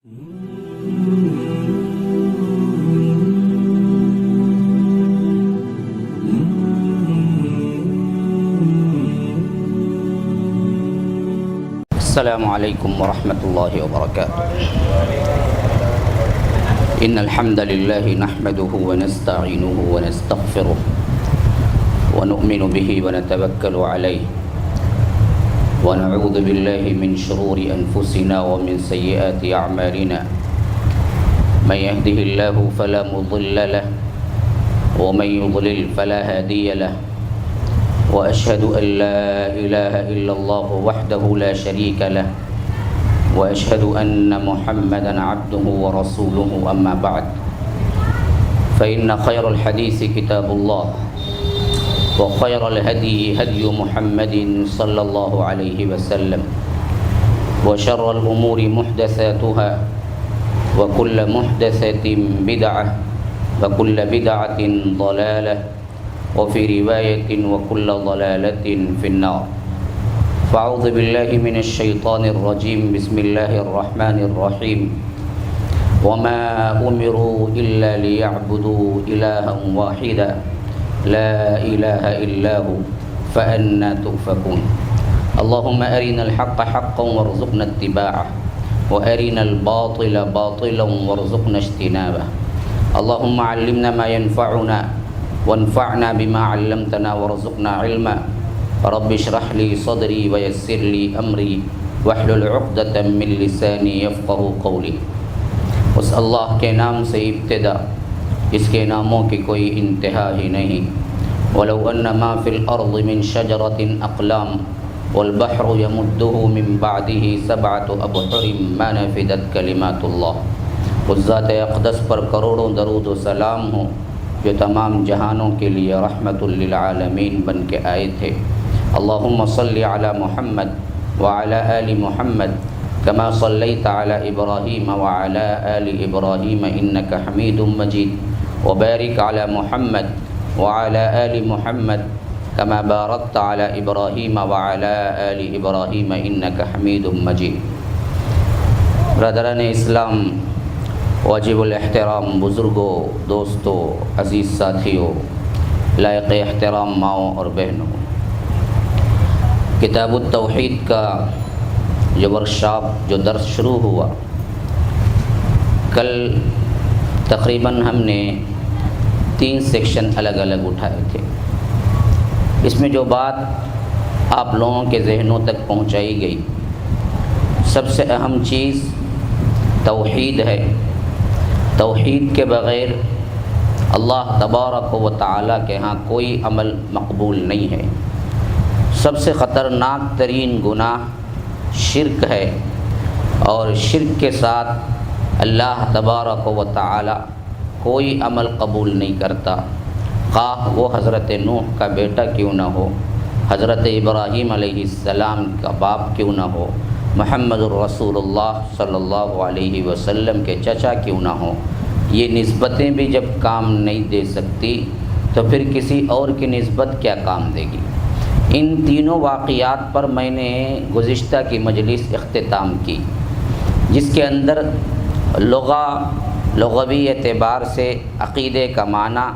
السلام علیکم ورحمۃ اللہ وبرکاتہ ان الحمد للہ نحمده ونستعینه ونستغفره ونؤمن به ونتوکل علیہ ونعوذ باللہ من شرور انفسنا ومن سیئات اعمالنا من يهده الله فلا مضل له ومن يضلل فلا هادي له وأشهد أن لا إله إلا الله وحده لا شريك له وأشهد أن محمدا عبده ورسوله أما بعد فإن خير الحديث كتاب الله وخير الهدي هدي محمد صلى الله عليه وسلم وشر الأمور محدثاتها وكل محدثة بدعة وكل بدعة ضلالة وفي رواية وكل ضلالة في النار فأعوذ بالله من الشيطان الرجيم بسم الله الرحمن الرحيم وما أمروا إلا ليعبدوا إلها واحدا لا إله إلا هو فأنى تؤفكون اللهم أرنا الحق حقا وارزقنا اتباعه وأرنا الباطل باطلا وارزقنا اجتنابه اللهم علمنا ما ينفعنا وانفعنا بما علمتنا وارزقنا علما رب اشرح لي صدري ويسر لي امري واحلل عقدة من لساني يفقهوا قولي اس اللہ کے نام سے ابتدا اس کے ناموں کی کوئی انتہا ہی نہیں ولو ان ما في الارض من شجرة اقلام والبحر يمده من بعده سبعة ابحر ما نفدت كلمات الله اس ذات اقدس پر کروڑوں درود و سلام ہو جو تمام جہانوں کے لیے رحمت للعالمین بن کے آئے تھے اللہم صلی علی محمد وعلی آل محمد کما صلیت علی ابراہیم وعلی آل ابراہیم انک حمید مجید وبارک علی محمد وعلی آل محمد کما بارکت علی ابراہیم وعلی آل ابراہیم انک حمید مجید برادران اسلام واجب الاحترام بزرگوں دوستوں عزیز ساتھیوں لائق احترام ماؤں اور بہنوں کتاب التوحید کا جو ورکشاپ جو درس شروع ہوا کل تقریباً ہم نے 3 سیکشن الگ الگ اٹھائے تھے اس میں جو بات آپ لوگوں کے ذہنوں تک پہنچائی گئی سب سے اہم چیز توحید ہے توحید کے بغیر اللہ تبارک و تعالیٰ کے ہاں کوئی عمل مقبول نہیں ہے سب سے خطرناک ترین گناہ شرک ہے اور شرک کے ساتھ اللہ تبارک و تعالیٰ کوئی عمل قبول نہیں کرتا خواہ وہ حضرت نوح کا بیٹا کیوں نہ ہو حضرت ابراہیم علیہ السلام کا باپ کیوں نہ ہو محمد الرسول اللہ صلی اللہ علیہ وسلم کے چچا کیوں نہ ہوں یہ نسبتیں بھی جب کام نہیں دے سکتی تو پھر کسی اور کی نسبت کیا کام دے گی ان تینوں واقعات پر میں نے گزشتہ کی مجلس اختتام کی جس کے اندر لغوی اعتبار سے عقیدے کا معنی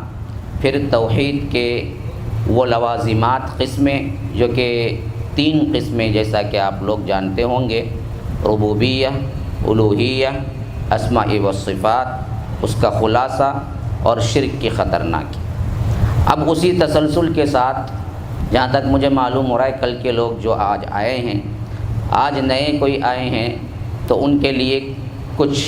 پھر توحید کے وہ لوازمات قسمیں جو کہ 3 قسمیں جیسا کہ آپ لوگ جانتے ہوں گے ربوبیہ الوہیہ اسماء و صفات اس کا خلاصہ اور شرک کی خطرناکی اب اسی تسلسل کے ساتھ جہاں تک مجھے معلوم ہو رہا ہے کل کے لوگ جو آج آئے ہیں آج نئے کوئی آئے ہیں تو ان کے لیے کچھ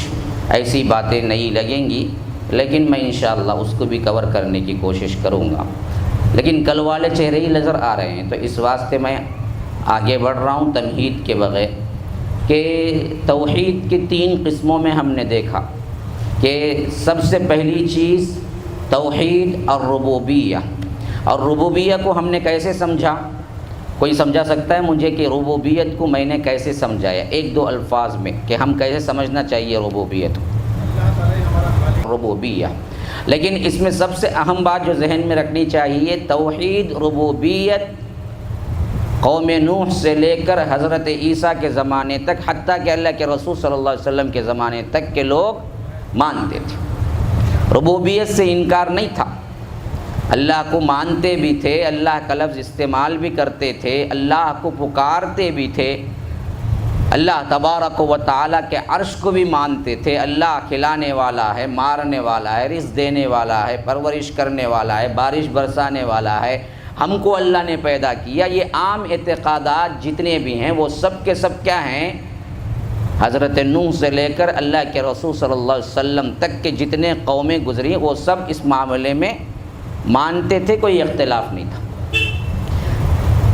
ایسی باتیں نہیں لگیں گی لیکن میں انشاءاللہ اس کو بھی کور کرنے کی کوشش کروں گا لیکن کل والے چہرے ہی نظر آ رہے ہیں تو اس واسطے میں آگے بڑھ رہا ہوں تمہید کے بغیر کہ توحید کی 3 قسموں میں ہم نے دیکھا کہ سب سے پہلی چیز توحید الربوبیہ اور ربوبیہ کو ہم نے کیسے سمجھا کوئی سمجھا سکتا ہے مجھے کہ ربوبیت کو میں نے کیسے سمجھایا 1-2 الفاظ میں کہ ہم کیسے سمجھنا چاہیے ربوبیت ربوبیہ لیکن اس میں سب سے اہم بات جو ذہن میں رکھنی چاہیے توحید ربوبیت قوم نوح سے لے کر حضرت عیسیٰ کے زمانے تک، حتیٰ کہ اللہ کے رسول صلی اللہ علیہ وسلم کے زمانے تک کے لوگ مانتے تھے، ربوبیت سے انکار نہیں تھا، اللہ کو مانتے بھی تھے، اللہ کا لفظ استعمال بھی کرتے تھے، اللہ کو پکارتے بھی تھے، اللہ تبارک و تعالیٰ کے عرش کو بھی مانتے تھے، اللہ کھلانے والا ہے، مارنے والا ہے، رزق دینے والا ہے، پرورش کرنے والا ہے، بارش برسانے والا ہے، ہم کو اللہ نے پیدا کیا۔ یہ عام اعتقادات جتنے بھی ہیں وہ سب کے سب کیا ہیں؟ حضرت نوح سے لے کر اللہ کے رسول صلی اللہ علیہ وسلم تک کے جتنے قومیں گزری وہ سب اس معاملے میں مانتے تھے، کوئی اختلاف نہیں تھا۔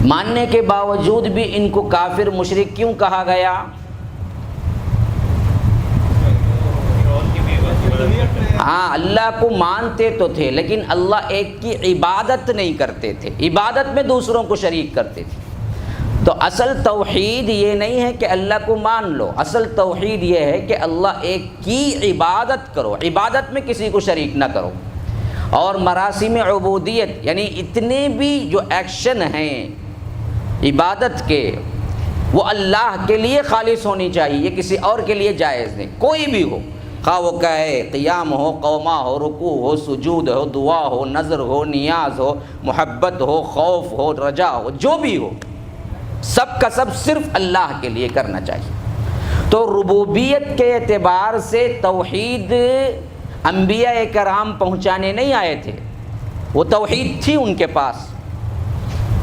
ماننے کے باوجود بھی ان کو کافر مشرک کیوں کہا گیا؟ ہاں، اللہ کو مانتے تو تھے لیکن اللہ ایک کی عبادت نہیں کرتے تھے، عبادت میں دوسروں کو شریک کرتے تھے۔ تو اصل توحید یہ نہیں ہے کہ اللہ کو مان لو، اصل توحید یہ ہے کہ اللہ ایک کی عبادت کرو، عبادت میں کسی کو شریک نہ کرو۔ اور مراسم عبودیت یعنی اتنے بھی جو ایکشن ہیں عبادت کے وہ اللہ کے لیے خالص ہونی چاہیے، یہ کسی اور کے لیے جائز نہیں، کوئی بھی ہو، خواہ وہ کہے قیام ہو، قوما ہو، رکوع ہو، سجود ہو، دعا ہو، نظر ہو، نیاز ہو، محبت ہو، خوف ہو، رجا ہو، جو بھی ہو، سب کا سب صرف اللہ کے لیے کرنا چاہیے۔ تو ربوبیت کے اعتبار سے توحید انبیاء کرام پہنچانے نہیں آئے تھے، وہ توحید تھی ان کے پاس۔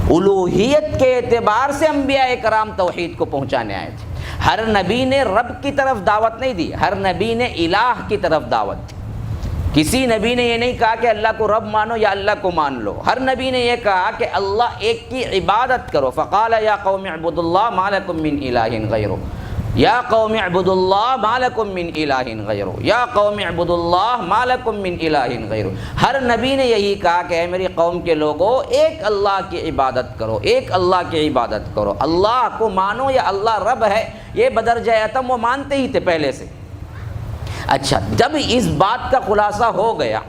الوہیت کے اعتبار سے انبیاء کرام توحید کو پہنچانے آئے تھے۔ ہر نبی نے رب کی طرف دعوت نہیں دی، ہر نبی نے الہ کی طرف دعوت دی۔ کسی نبی نے یہ نہیں کہا کہ اللہ کو رب مانو یا اللہ کو مان لو، ہر نبی نے یہ کہا کہ اللہ ایک کی عبادت کرو۔ فقال یا قوم اعبدوا اللہ ما لکم من الہ غیرہ، یا قوم اعبدوا اللہ ما لکم من الہ غیرہ، یا قوم اعبدوا اللہ ما لکم من الہ غیرہ۔ ہر نبی نے یہی کہا کہ اے میری قوم کے لوگوں، ایک اللہ کی عبادت کرو، ایک اللہ کی عبادت کرو، اللہ کو مانو یا اللہ رب ہے، یہ بدرجہ اتم وہ مانتے ہی تھے پہلے سے۔ اچھا، جب اس بات کا خلاصہ ہو گیا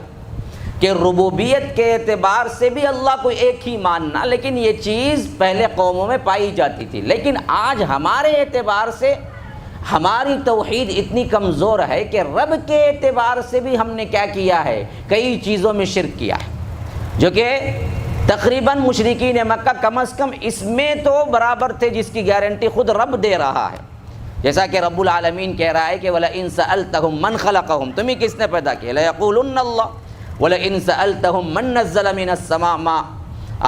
کہ ربوبیت کے اعتبار سے بھی اللہ کو ایک ہی ماننا، لیکن یہ چیز پہلے قوموں میں پائی جاتی تھی، لیکن آج ہمارے اعتبار سے ہماری توحید اتنی کمزور ہے کہ رب کے اعتبار سے بھی ہم نے کیا کیا ہے؟ کئی چیزوں میں شرک کیا ہے، جو کہ تقریباً مشرکین مکہ کم از کم اس میں تو برابر تھے جس کی گارنٹی خود رب دے رہا ہے۔ جیسا کہ رب العالمین کہہ رہا ہے کہ وَلَئِن سَأَلْتَهُم مَّن خَلَقَهُم، تمہیں کس نے پیدا کیا؟ لَيَقُولُنَّ اللَّهُ وَلَئِن سَأَلْتَهُم مَّن نَّزَّلَ مِنَ السَّمَاءِ مَاءً،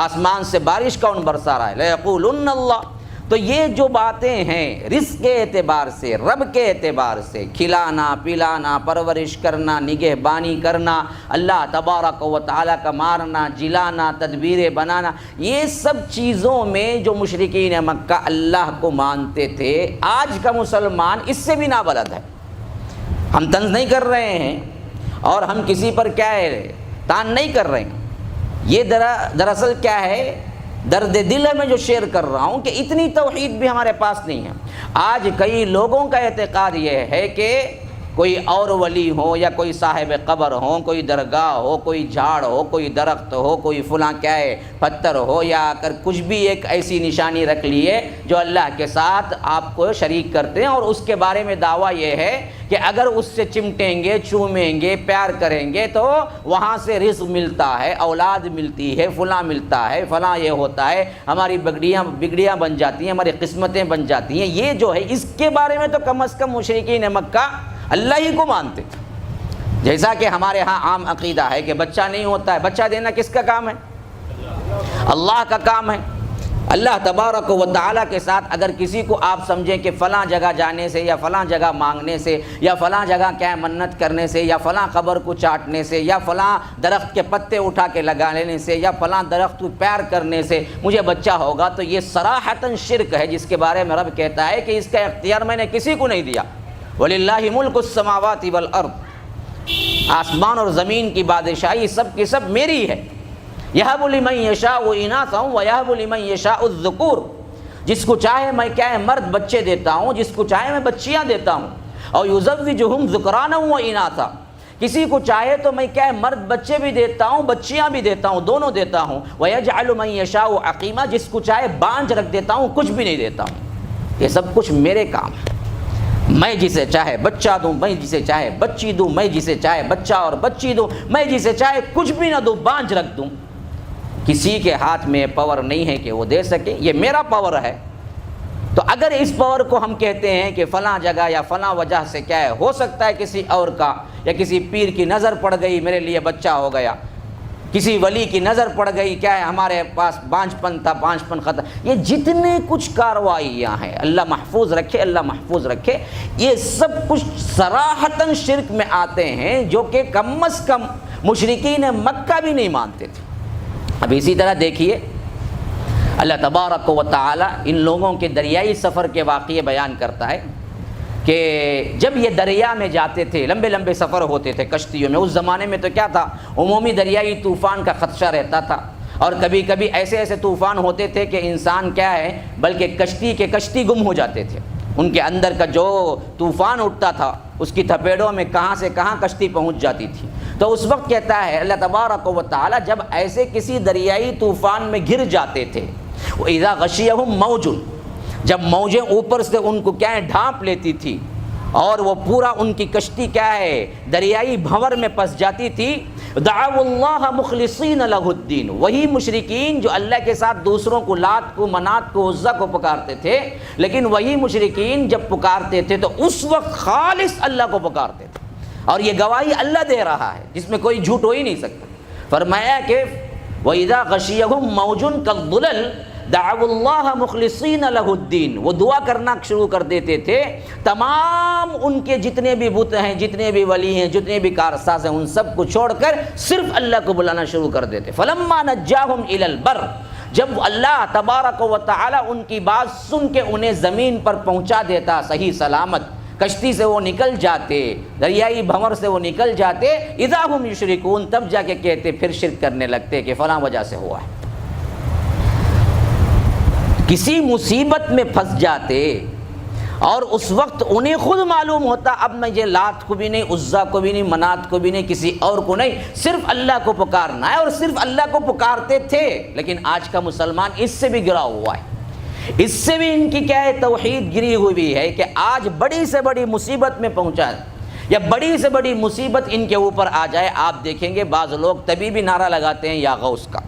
آسمان سے بارش کون برسا رہا ہے؟ لَيَقُولُنَّ اللَّهُ۔ تو یہ جو باتیں ہیں رزق کے اعتبار سے، رب کے اعتبار سے، کھلانا پلانا، پرورش کرنا، نگہبانی کرنا، اللہ تبارک و تعالیٰ کا مارنا جلانا، تدبیریں بنانا، یہ سب چیزوں میں جو مشرکین مکہ اللہ کو مانتے تھے، آج کا مسلمان اس سے بھی نابلد ہے۔ ہم طنز نہیں کر رہے ہیں اور ہم کسی پر کیا ہے تان نہیں کر رہے ہیں، یہ دراصل کیا ہے درد دل ہے میں جو شیئر کر رہا ہوں کہ اتنی توحید بھی ہمارے پاس نہیں ہے۔ آج کئی لوگوں کا اعتقاد یہ ہے کہ کوئی اور ولی ہو یا کوئی صاحب قبر ہو، کوئی درگاہ ہو، کوئی جھاڑ ہو، کوئی درخت ہو، کوئی فلاں کیا ہے پتھر ہو، یا اگر کچھ بھی ایک ایسی نشانی رکھ لیے جو اللہ کے ساتھ آپ کو شریک کرتے ہیں، اور اس کے بارے میں دعویٰ یہ ہے کہ اگر اس سے چمٹیں گے، چومیں گے، پیار کریں گے تو وہاں سے رزق ملتا ہے، اولاد ملتی ہے، فلاں ملتا ہے، فلاں یہ ہوتا ہے، ہماری بگڑیاں بن جاتی ہیں، ہماری قسمتیں بن جاتی ہیں۔ یہ جو ہے اس کے بارے میں تو کم از کم مشرکین مکہ اللہ ہی کو مانتے تھے۔ جیسا کہ ہمارے ہاں عام عقیدہ ہے کہ بچہ نہیں ہوتا ہے، بچہ دینا کس کا کام ہے؟ اللہ کا کام ہے۔ اللہ تبارک و تعالیٰ کے ساتھ اگر کسی کو آپ سمجھیں کہ فلاں جگہ جانے سے یا فلاں جگہ مانگنے سے یا فلاں جگہ کیا منت کرنے سے یا فلاں قبر کو چاٹنے سے یا فلاں درخت کے پتے اٹھا کے لگا لینے سے یا فلاں درخت کو پیار کرنے سے مجھے بچہ ہوگا، تو یہ صراحتاً شرک ہے، جس کے بارے میں رب کہتا ہے کہ اس کا اختیار میں نے کسی کو نہیں دیا۔ وَلِلَّهِ مُلْكُ السَّمَاوَاتِ وَالْأَرْضِ، آسمان اور زمین کی بادشاہی سب کی سب میری ہے۔ يَهَبُ لِمَن يَشَاءُ إِنَاثًا وَيَهَبُ لِمَن يَشَاءُ الذُّكُورَ، جس کو چاہے میں کیا ہے مرد بچے دیتا ہوں، جس کو چاہے میں بچیاں دیتا ہوں۔ اور يُزَوِّجُهُمْ ذُكْرَانًا وَإِنَاثًا، کسی کو چاہے تو میں کیا ہے مرد بچے بھی دیتا ہوں، بچیاں بھی دیتا ہوں، دونوں دیتا ہوں۔ وَيَجْعَلُ مَن يَشَاءُ عَقِيمًا، جس کو چاہے بانجھ رکھ دیتا ہوں، کچھ بھی نہیں دیتا ہوں۔ یہ سب کچھ میرے کام ہے۔ میں جسے چاہے بچہ دوں، میں جسے چاہے بچی دوں، میں جسے چاہے بچہ اور بچی دوں، میں جسے چاہے کچھ بھی نہ دوں، بانجھ رکھ دوں۔ کسی کے ہاتھ میں پاور نہیں ہے کہ وہ دے سکے، یہ میرا پاور ہے۔ تو اگر اس پاور کو ہم کہتے ہیں کہ فلاں جگہ یا فلاں وجہ سے کیا ہے، ہو سکتا ہے کسی اور کا یا کسی پیر کی نظر پڑ گئی، میرے لیے بچہ ہو گیا، کسی ولی کی نظر پڑ گئی، کیا ہے ہمارے پاس بانجھ پن تھا، بانجھ پن ختم، یہ جتنے کچھ کارروائیاں ہیں، اللہ محفوظ رکھے، اللہ محفوظ رکھے، یہ سب کچھ صراحتاً شرک میں آتے ہیں، جو کہ کم از کم مشرکین مکہ بھی نہیں مانتے تھے۔ اب اسی طرح دیکھیے اللہ تبارک و تعالی ان لوگوں کے دریائی سفر کے واقعے بیان کرتا ہے کہ جب یہ دریا میں جاتے تھے، لمبے لمبے سفر ہوتے تھے کشتیوں میں۔ اس زمانے میں تو کیا تھا، عمومی دریائی طوفان کا خدشہ رہتا تھا، اور کبھی کبھی ایسے ایسے طوفان ہوتے تھے کہ انسان کیا ہے بلکہ کشتی گم ہو جاتے تھے۔ ان کے اندر کا جو طوفان اٹھتا تھا اس کی تھپیڑوں میں کہاں سے کہاں کشتی پہنچ جاتی تھی۔ تو اس وقت کہتا ہے اللہ تبارک و تعالی جب ایسے کسی دریائی طوفان میں گر جاتے تھے، وَإِذَا غَشِيَهُم مَوْجٌ، جب موجیں اوپر سے ان کو کیا ہے ڈھانپ لیتی تھی اور وہ پورا ان کی کشتی کیا ہے دریائی بھنور میں پھنس جاتی تھی، دعوا اللہ مخلصین لہ الدین، وہی مشرکین جو اللہ کے ساتھ دوسروں کو لات کو منات کو عزا کو پکارتے تھے، لیکن وہی مشرکین جب پکارتے تھے تو اس وقت خالص اللہ کو پکارتے تھے، اور یہ گواہی اللہ دے رہا ہے جس میں کوئی جھوٹ ہو ہی نہیں سکتا۔ فرمایا کہ وَإِذَا غَشِيَهُم مَوْجٌ كَالظُّلَلِ دعوا اللہ مخلصین لہ الدین، وہ دعا کرنا شروع کر دیتے تھے، تمام ان کے جتنے بھی بت ہیں، جتنے بھی ولی ہیں، جتنے بھی کارساز ہیں، ان سب کو چھوڑ کر صرف اللہ کو بلانا شروع کر دیتے۔ فلما نجاہم الی البر، جب اللہ تبارک و تعالی ان کی بات سن کے انہیں زمین پر پہنچا دیتا صحیح سلامت، کشتی سے وہ نکل جاتے، دریائی بھنور سے وہ نکل جاتے، اذا ہم یشرکون، تب جا کے کہتے پھر شرک کرنے لگتے کہ فلاں وجہ سے ہوا ہے۔ کسی مصیبت میں پھنس جاتے اور اس وقت انہیں خود معلوم ہوتا اب میں یہ لات کو بھی نہیں، عزا کو بھی نہیں، منات کو بھی نہیں، کسی اور کو نہیں، صرف اللہ کو پکارنا ہے، اور صرف اللہ کو پکارتے تھے۔ لیکن آج کا مسلمان اس سے بھی گرا ہوا ہے، اس سے بھی ان کی کیا ہے توحید گری ہوئی ہے کہ آج بڑی سے بڑی مصیبت میں پہنچا ہے یا بڑی سے بڑی مصیبت ان کے اوپر آ جائے، آپ دیکھیں گے بعض لوگ تبھی بھی نعرہ لگاتے ہیں یا غوث کا،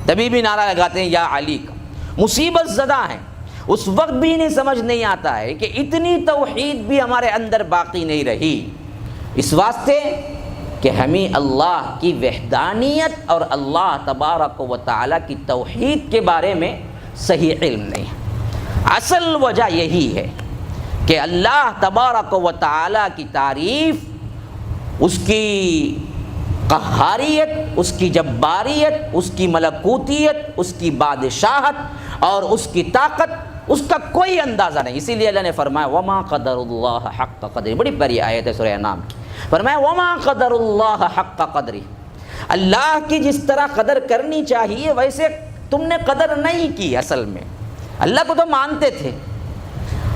تبھی بھی نعرہ لگاتے ہیں یا علی کا، مصیبت زدہ ہیں۔ اس وقت بھی انہیں سمجھ نہیں آتا ہے کہ اتنی توحید بھی ہمارے اندر باقی نہیں رہی، اس واسطے کہ ہمیں اللہ کی وحدانیت اور اللہ تبارک و تعالی کی توحید کے بارے میں صحیح علم نہیں ہے۔ اصل وجہ یہی ہے کہ اللہ تبارک و تعالی کی تعریف، اس کی قہاریت، اس کی جباریت، اس کی ملکوتیت، اس کی بادشاہت اور اس کی طاقت، اس کا کوئی اندازہ نہیں۔ اسی لیے اللہ نے فرمایا وما قدر اللہ حق قدر، بڑی پیاری آیت ہے سورہ انعام کی، فرمایا وما قدر اللہ حق قدر، اللہ کی جس طرح قدر کرنی چاہیے ویسے تم نے قدر نہیں کی۔ اصل میں اللہ کو تو مانتے تھے،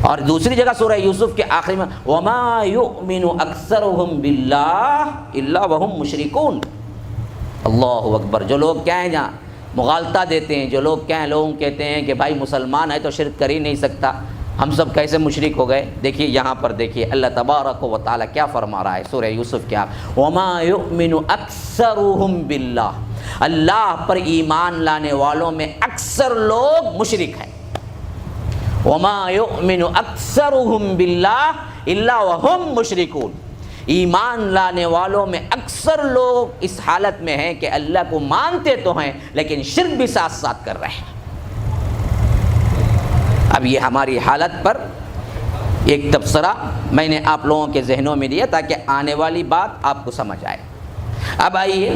اور دوسری جگہ سورہ یوسف کے آخری میں وَمَا يُؤْمِنُ أَكْثَرُهُمْ بِاللَّهِ إِلَّا وَهُمْ مُشْرِكُونَ۔ اللہ اکبر۔ جو لوگ کیا ہیں جہاں مغالطہ دیتے ہیں، جو لوگ کیا ہیں لوگ کہتے ہیں کہ بھائی مسلمان ہے تو شرک کر ہی نہیں سکتا، ہم سب کیسے مشرک ہو گئے؟ دیکھیے یہاں پر دیکھیے اللہ تبارک و تعالی کیا فرما رہا ہے سورہ یوسف کے وَمَا يُؤْمِنُ أَكْثَرُهُمْ بِاللَّهِ، اللہ پر ایمان لانے والوں میں اکثر لوگ مشرک ہیں۔ وَمَا يُؤْمِنُ أَكْثَرُهُمْ بِاللَّهِ إِلَّا وَهُمْ مُشْرِكُونَ، ایمان لانے والوں میں اکثر لوگ اس حالت میں ہیں کہ اللہ کو مانتے تو ہیں لیکن شرک بھی ساتھ ساتھ کر رہے ہیں۔ اب یہ ہماری حالت پر ایک تبصرہ میں نے آپ لوگوں کے ذہنوں میں دیا تاکہ آنے والی بات آپ کو سمجھ آئے۔ اب آئیے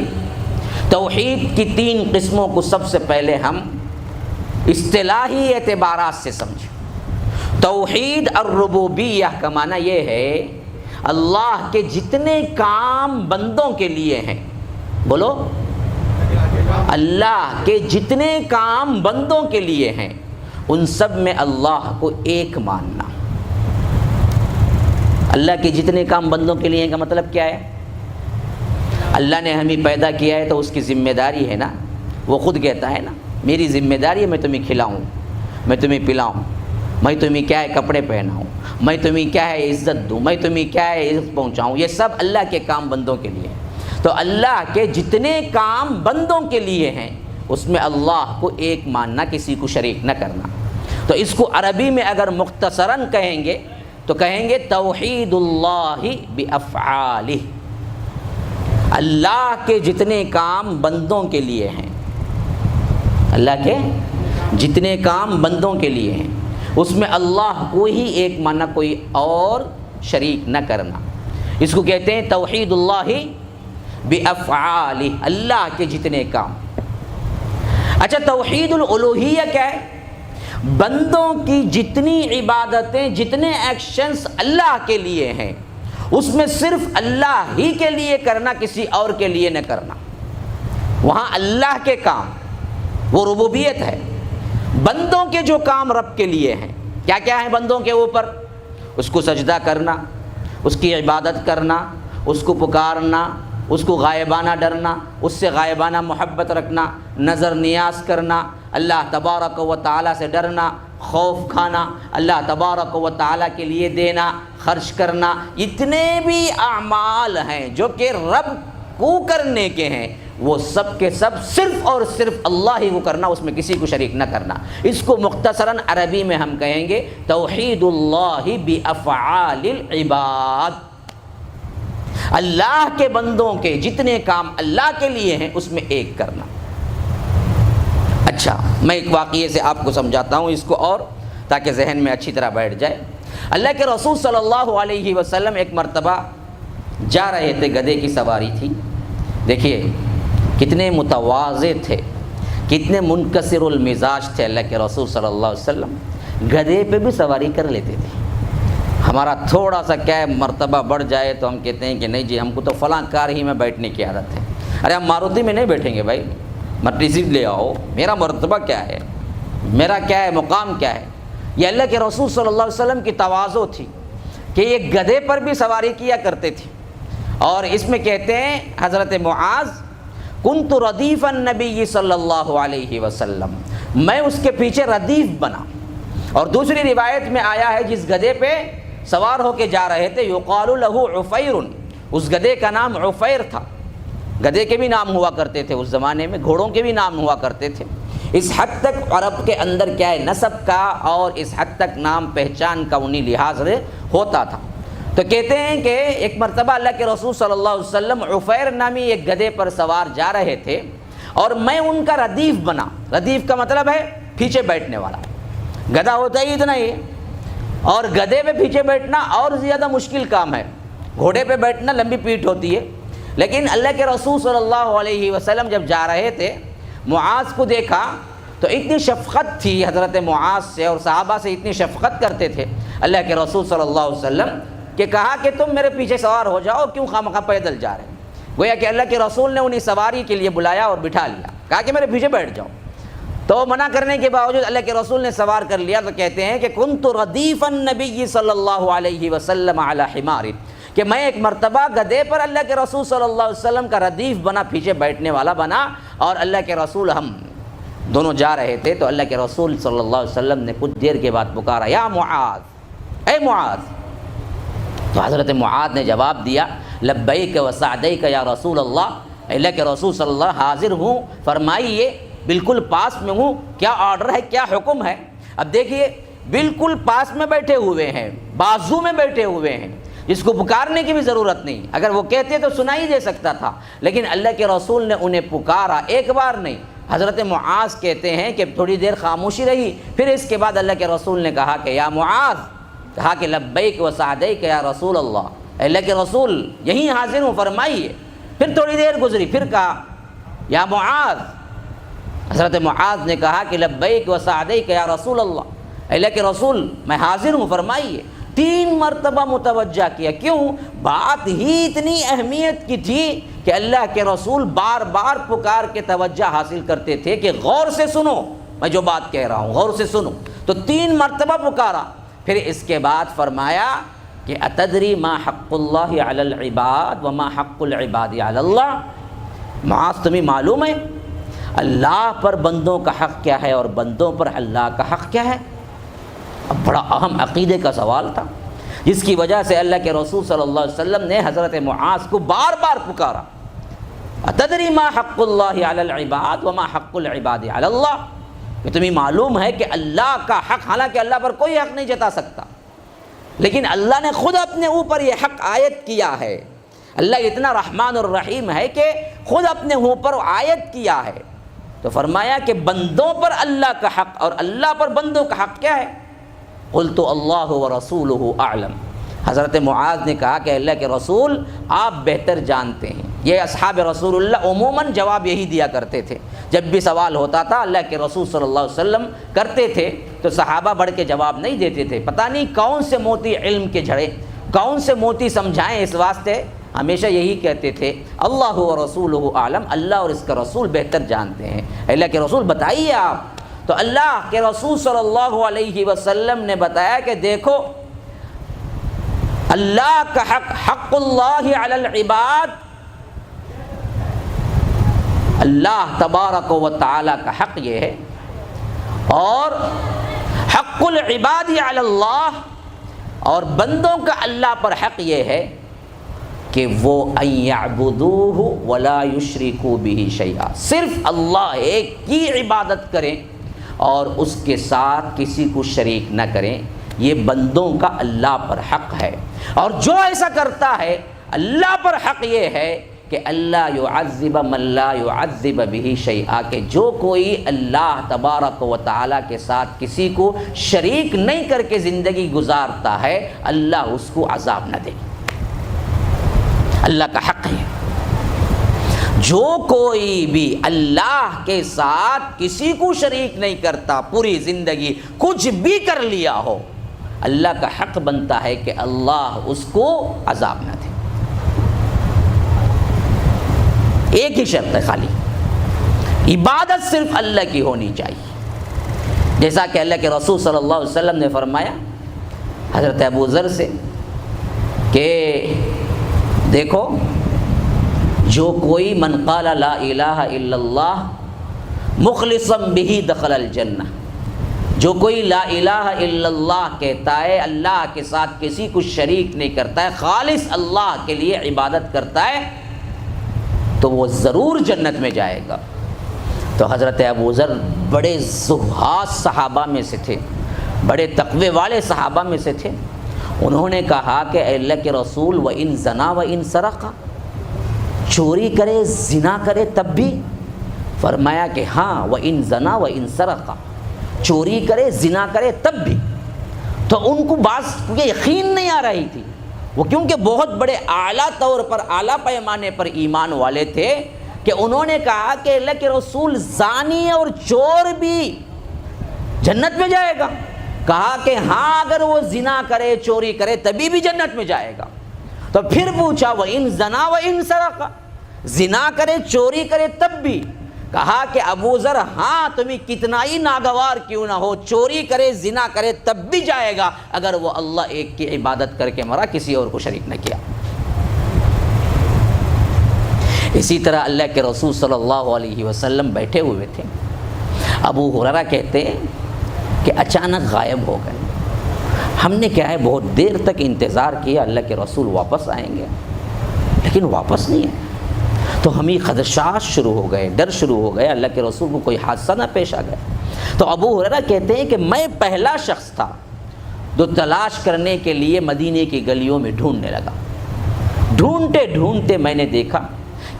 توحید کی 3 قسموں کو سب سے پہلے ہم اصطلاحی اعتبارات سے سمجھیں۔ توحید الربوبیہ کا معنی یہ ہے اللہ کے جتنے کام بندوں کے لیے ہیں، بولو اللہ کے جتنے کام بندوں کے لیے ہیں ان سب میں اللہ کو ایک ماننا۔ اللہ کے جتنے کام بندوں کے لیے ہیں کا مطلب کیا ہے؟ اللہ نے ہمیں پیدا کیا ہے تو اس کی ذمہ داری ہے نا، وہ خود کہتا ہے نا میری ذمہ داری ہے میں تمہیں کھلاؤں، میں تمہیں پلاؤں، میں تمہیں کیا ہے کپڑے پہناؤں، میں تمہیں کیا ہے عزت دوں، میں تمہیں کیا ہے عزت پہنچاؤں، یہ سب اللہ کے کام بندوں کے لیے۔ تو اللہ کے جتنے کام بندوں کے لیے ہیں اس میں اللہ کو ایک ماننا، کسی کو شریک نہ کرنا۔ تو اس کو عربی میں اگر مختصراً کہیں گے تو کہیں گے توحید اللہ بافعالہ، اللہ کے جتنے کام بندوں کے لیے ہیں، اللہ کے جتنے کام بندوں کے لیے ہیں اس میں اللہ کو ہی ایک ماننا، کوئی اور شریک نہ کرنا، اس کو کہتے ہیں توحید اللہ بافعالہ، اللہ کے جتنے کام۔ اچھا توحید الالوہیہ کیا ہے؟ بندوں کی جتنی عبادتیں، جتنے ایکشنز اللہ کے لیے ہیں اس میں صرف اللہ ہی کے لیے کرنا، کسی اور کے لیے نہ کرنا۔ وہاں اللہ کے کام وہ ربوبیت ہے، بندوں کے جو کام رب کے لیے ہیں کیا کیا ہیں بندوں کے اوپر؟ اس کو سجدہ کرنا، اس کی عبادت کرنا، اس کو پکارنا، اس کو غائبانہ ڈرنا، اس سے غائبانہ محبت رکھنا، نظر نیاز کرنا، اللہ تبارک و تعالیٰ سے ڈرنا، خوف کھانا، اللہ تبارک و تعالیٰ کے لیے دینا، خرچ کرنا، اتنے بھی اعمال ہیں جو کہ رب کو کرنے کے ہیں وہ سب کے سب صرف اور صرف اللہ ہی کو کرنا، اس میں کسی کو شریک نہ کرنا۔ اس کو مختصراً عربی میں ہم کہیں گے توحید اللہ بافعال العباد، اللہ کے بندوں کے جتنے کام اللہ کے لیے ہیں اس میں ایک کرنا۔ اچھا میں ایک واقعے سے آپ کو سمجھاتا ہوں اس کو اور تاکہ ذہن میں اچھی طرح بیٹھ جائے۔ اللہ کے رسول صلی اللہ علیہ وسلم ایک مرتبہ جا رہے تھے، گدھے کی سواری تھی۔ دیکھیے کتنے متواضع تھے، کتنے منکسر المزاج تھے اللہ کے رسول صلی اللہ علیہ وسلم، گدھے پہ بھی سواری کر لیتے تھے۔ ہمارا تھوڑا سا کیا ہے مرتبہ بڑھ جائے تو ہم کہتے ہیں کہ نہیں جی ہم کو تو فلاں کار ہی میں بیٹھنے کی عادت ہے، ارے ہم ماروتی میں نہیں بیٹھیں گے بھائی، مرسیڈیز لے آؤ، میرا مرتبہ کیا ہے، میرا کیا ہے مقام کیا ہے۔ یہ اللہ کے رسول صلی اللہ علیہ وسلم کی تواضع تھی کہ یہ گدھے پر بھی سواری کیا کرتے تھے۔ اور اس میں کہتے ہیں حضرت معاذ کنت ردیف النبی صلی اللہ علیہ وسلم، میں اس کے پیچھے ردیف بنا۔ اور دوسری روایت میں آیا ہے جس گدھے پہ سوار ہو کے جا رہے تھے یقال لہ عفیر، اس گدھے کا نام عفیر تھا۔ گدھے کے بھی نام ہوا کرتے تھے اس زمانے میں، گھوڑوں کے بھی نام ہوا کرتے تھے۔ اس حد تک عرب کے اندر کیا ہے نسب کا اور اس حد تک نام پہچان کا انہی لحاظ سے ہوتا تھا۔ تو کہتے ہیں کہ ایک مرتبہ اللہ کے رسول صلی اللہ علیہ وسلم عفیر نامی ایک گدھے پر سوار جا رہے تھے اور میں ان کا ردیف بنا۔ ردیف کا مطلب ہے پیچھے بیٹھنے والا، گدھا ہوتا ہی اتنا ہی، اور گدھے پہ پیچھے بیٹھنا اور زیادہ مشکل کام ہے۔ گھوڑے پہ بیٹھنا لمبی پیٹھ ہوتی ہے، لیکن اللہ کے رسول صلی اللہ علیہ وسلم جب جا رہے تھے معاذ کو دیکھا تو اتنی شفقت تھی حضرت معاذ سے، اور صحابہ سے اتنی شفقت کرتے تھے اللہ کے رسول صلی اللہ علیہ وسلم کہ کہا کہ تم میرے پیچھے سوار ہو جاؤ، کیوں خواہ پیدل جا رہے ہیں۔ گویا کہ اللہ کے رسول نے انہیں سواری کے لیے بلایا اور بٹھا لیا، کہا کہ میرے پیچھے بیٹھ جاؤ۔ تو منع کرنے کے باوجود اللہ کے رسول نے سوار کر لیا۔ تو کہتے ہیں کہ کنت ردیف النبی صلی اللہ علیہ وسلم علی حمار، کہ میں ایک مرتبہ گدھے پر اللہ کے رسول صلی اللہ علیہ وسلم کا ردیف بنا، پیچھے بیٹھنے والا بنا، اور اللہ کے رسول ہم دونوں جا رہے تھے۔ تو اللہ کے رسول صلی اللہ علیہ وسلم نے کچھ دیر کے بعد پکارا یا معاذ، اے معاذ۔ تو حضرت معاذ نے جواب دیا لبیک و سعدیک یا رسول اللہ کے رسول صلی اللہ حاضر ہوں، فرمائیے، بالکل پاس میں ہوں، کیا آرڈر ہے، کیا حکم ہے۔ اب دیکھیے بالکل پاس میں بیٹھے ہوئے ہیں، بازو میں بیٹھے ہوئے ہیں، جس کو پکارنے کی بھی ضرورت نہیں، اگر وہ کہتے تو سنا ہی دے سکتا تھا، لیکن اللہ کے رسول نے انہیں پکارا، ایک بار نہیں۔ حضرت معاذ کہتے ہیں کہ تھوڑی دیر خاموشی رہی، پھر اس کے بعد اللہ کے رسول نے کہا کہ یا معاذ، کہا کہ لبیک و سعدیک یا رسول اللہ کے رسول یہیں حاضر ہوں، فرمائیے۔ پھر تھوڑی دیر گزری، پھر کہا یا معاذ۔ حضرت معاذ نے کہا کہ لبیک و سعدیک یا رسول اللہ کے رسول میں حاضر ہوں، فرمائیے۔ 3 مرتبہ متوجہ کیا، کیوں؟ بات ہی اتنی اہمیت کی تھی کہ اللہ کے رسول بار بار پکار کے توجہ حاصل کرتے تھے کہ غور سے سنو، میں جو بات کہہ رہا ہوں غور سے سنو۔ تو 3 مرتبہ پکارا، پھر اس کے بعد فرمایا کہ اتدری ما حق اللہ علی العباد وما حق العباد علی اللہ، معاذ تمہیں معلوم ہے اللہ پر بندوں کا حق کیا ہے اور بندوں پر اللہ کا حق کیا ہے؟ اب بڑا اہم عقیدے کا سوال تھا، جس کی وجہ سے اللہ کے رسول صلی اللہ علیہ وسلم نے حضرت معاذ کو بار بار پکارا، اتدری ما حق اللہ علی العباد وما حق العباد علی اللہ، کہ تمہیں معلوم ہے کہ اللہ کا حق، حالانکہ اللہ پر کوئی حق نہیں جتا سکتا، لیکن اللہ نے خود اپنے اوپر یہ حق عائد کیا ہے۔ اللہ اتنا رحمان الرحیم ہے کہ خود اپنے اوپر عائد کیا ہے، تو فرمایا کہ بندوں پر اللہ کا حق اور اللہ پر بندوں کا حق کیا ہے؟ قلت اللہ ورسولہ اعلم، حضرت معاذ نے کہا کہ اللہ کے رسول آپ بہتر جانتے ہیں۔ یہ اصحاب رسول اللہ عموماً جواب یہی دیا کرتے تھے، جب بھی سوال ہوتا تھا اللہ کے رسول صلی اللہ علیہ وسلم کرتے تھے تو صحابہ بڑھ کے جواب نہیں دیتے تھے، پتہ نہیں کون سے موتی علم کے جھڑے، کون سے موتی سمجھائیں، اس واسطے ہمیشہ یہی کہتے تھے اللہ و رسولہ اعلم، اللہ اور اس کا رسول بہتر جانتے ہیں، اللہ کے رسول بتائیے آپ۔ تو اللہ کے رسول صلی اللہ علیہ وسلم نے بتایا کہ دیکھو اللہ کا حق، حق اللہ علی العباد، اللہ تبارک و تعالی کا حق یہ ہے، اور حق العباد علی اللہ، اور بندوں کا اللہ پر حق یہ ہے کہ وہ ان یعبدوہ ولا یشرکوا بہ شیئا، صرف اللہ ایک کی عبادت کریں اور اس کے ساتھ کسی کو شریک نہ کریں، یہ بندوں کا اللہ پر حق ہے۔ اور جو ایسا کرتا ہے اللہ پر حق یہ ہے کہ اللہ یعذب من لا یعذب بہ شیئا، کہ جو کوئی اللہ تبارک و تعالیٰ کے ساتھ کسی کو شریک نہیں کر کے زندگی گزارتا ہے اللہ اس کو عذاب نہ دے، اللہ کا حق ہے۔ جو کوئی بھی اللہ کے ساتھ کسی کو شریک نہیں کرتا، پوری زندگی کچھ بھی کر لیا ہو، اللہ کا حق بنتا ہے کہ اللہ اس کو عذاب نہ دے۔ ایک ہی شرط ہے خالی، عبادت صرف اللہ کی ہونی چاہیے، جیسا کہ اللہ کے رسول صلی اللہ علیہ وسلم نے فرمایا حضرت ابو ذر سے کہ دیکھو جو کوئی من قال لا الہ الا اللہ مخلصا بہ دخل الجنہ، جو کوئی لا الہ الا اللہ کہتا ہے، اللہ کے ساتھ کسی کو شریک نہیں کرتا ہے، خالص اللہ کے لیے عبادت کرتا ہے، تو وہ ضرور جنت میں جائے گا۔ تو حضرت ابو ذر بڑے زہاد صحابہ میں سے تھے، بڑے تقوی والے صحابہ میں سے تھے، انہوں نے کہا کہ اے اللہ کے رسول وَإِن زنا وَإِن سرق، چوری کرے زنا کرے تب بھی؟ فرمایا کہ ہاں وَإِن زنا وَإِن سرق، چوری کرے زنا کرے تب بھی۔ تو ان کو بات یقین نہیں آ رہی تھی، وہ کیونکہ بہت بڑے اعلیٰ طور پر اعلیٰ پیمانے پر ایمان والے تھے، کہ انہوں نے کہا کہ اللہ کے رسول زانی اور چور بھی جنت میں جائے گا؟ کہا کہ ہاں اگر وہ زنا کرے چوری کرے تبھی بھی جنت میں جائے گا۔ تو پھر پوچھا وَإِن زنا وَإِن سرق، زنا کرے چوری کرے تب بھی؟ کہا کہ ابو ذر ہاں تمہیں کتنا ہی ناگوار کیوں نہ ہو، چوری کرے زنا کرے تب بھی جائے گا اگر وہ اللہ ایک کی عبادت کر کے مرا، کسی اور کو شریک نہ کیا۔ اسی طرح اللہ کے رسول صلی اللہ علیہ وسلم بیٹھے ہوئے تھے، ابو ہریرہ کہتے ہیں کہ اچانک غائب ہو گئے، ہم نے کیا ہے بہت دیر تک انتظار کیا اللہ کے رسول واپس آئیں گے، لیکن واپس نہیں آئے، تو ہمیں خدشات شروع ہو گئے، ڈر شروع ہو گئے اللہ کے رسول کو کوئی حادثہ نہ پیش آ گئے۔ تو ابو ہریرہ کہتے ہیں کہ میں پہلا شخص تھا جو تلاش کرنے کے لیے مدینے کی گلیوں میں ڈھونڈنے لگا، ڈھونڈتے ڈھونڈتے میں نے دیکھا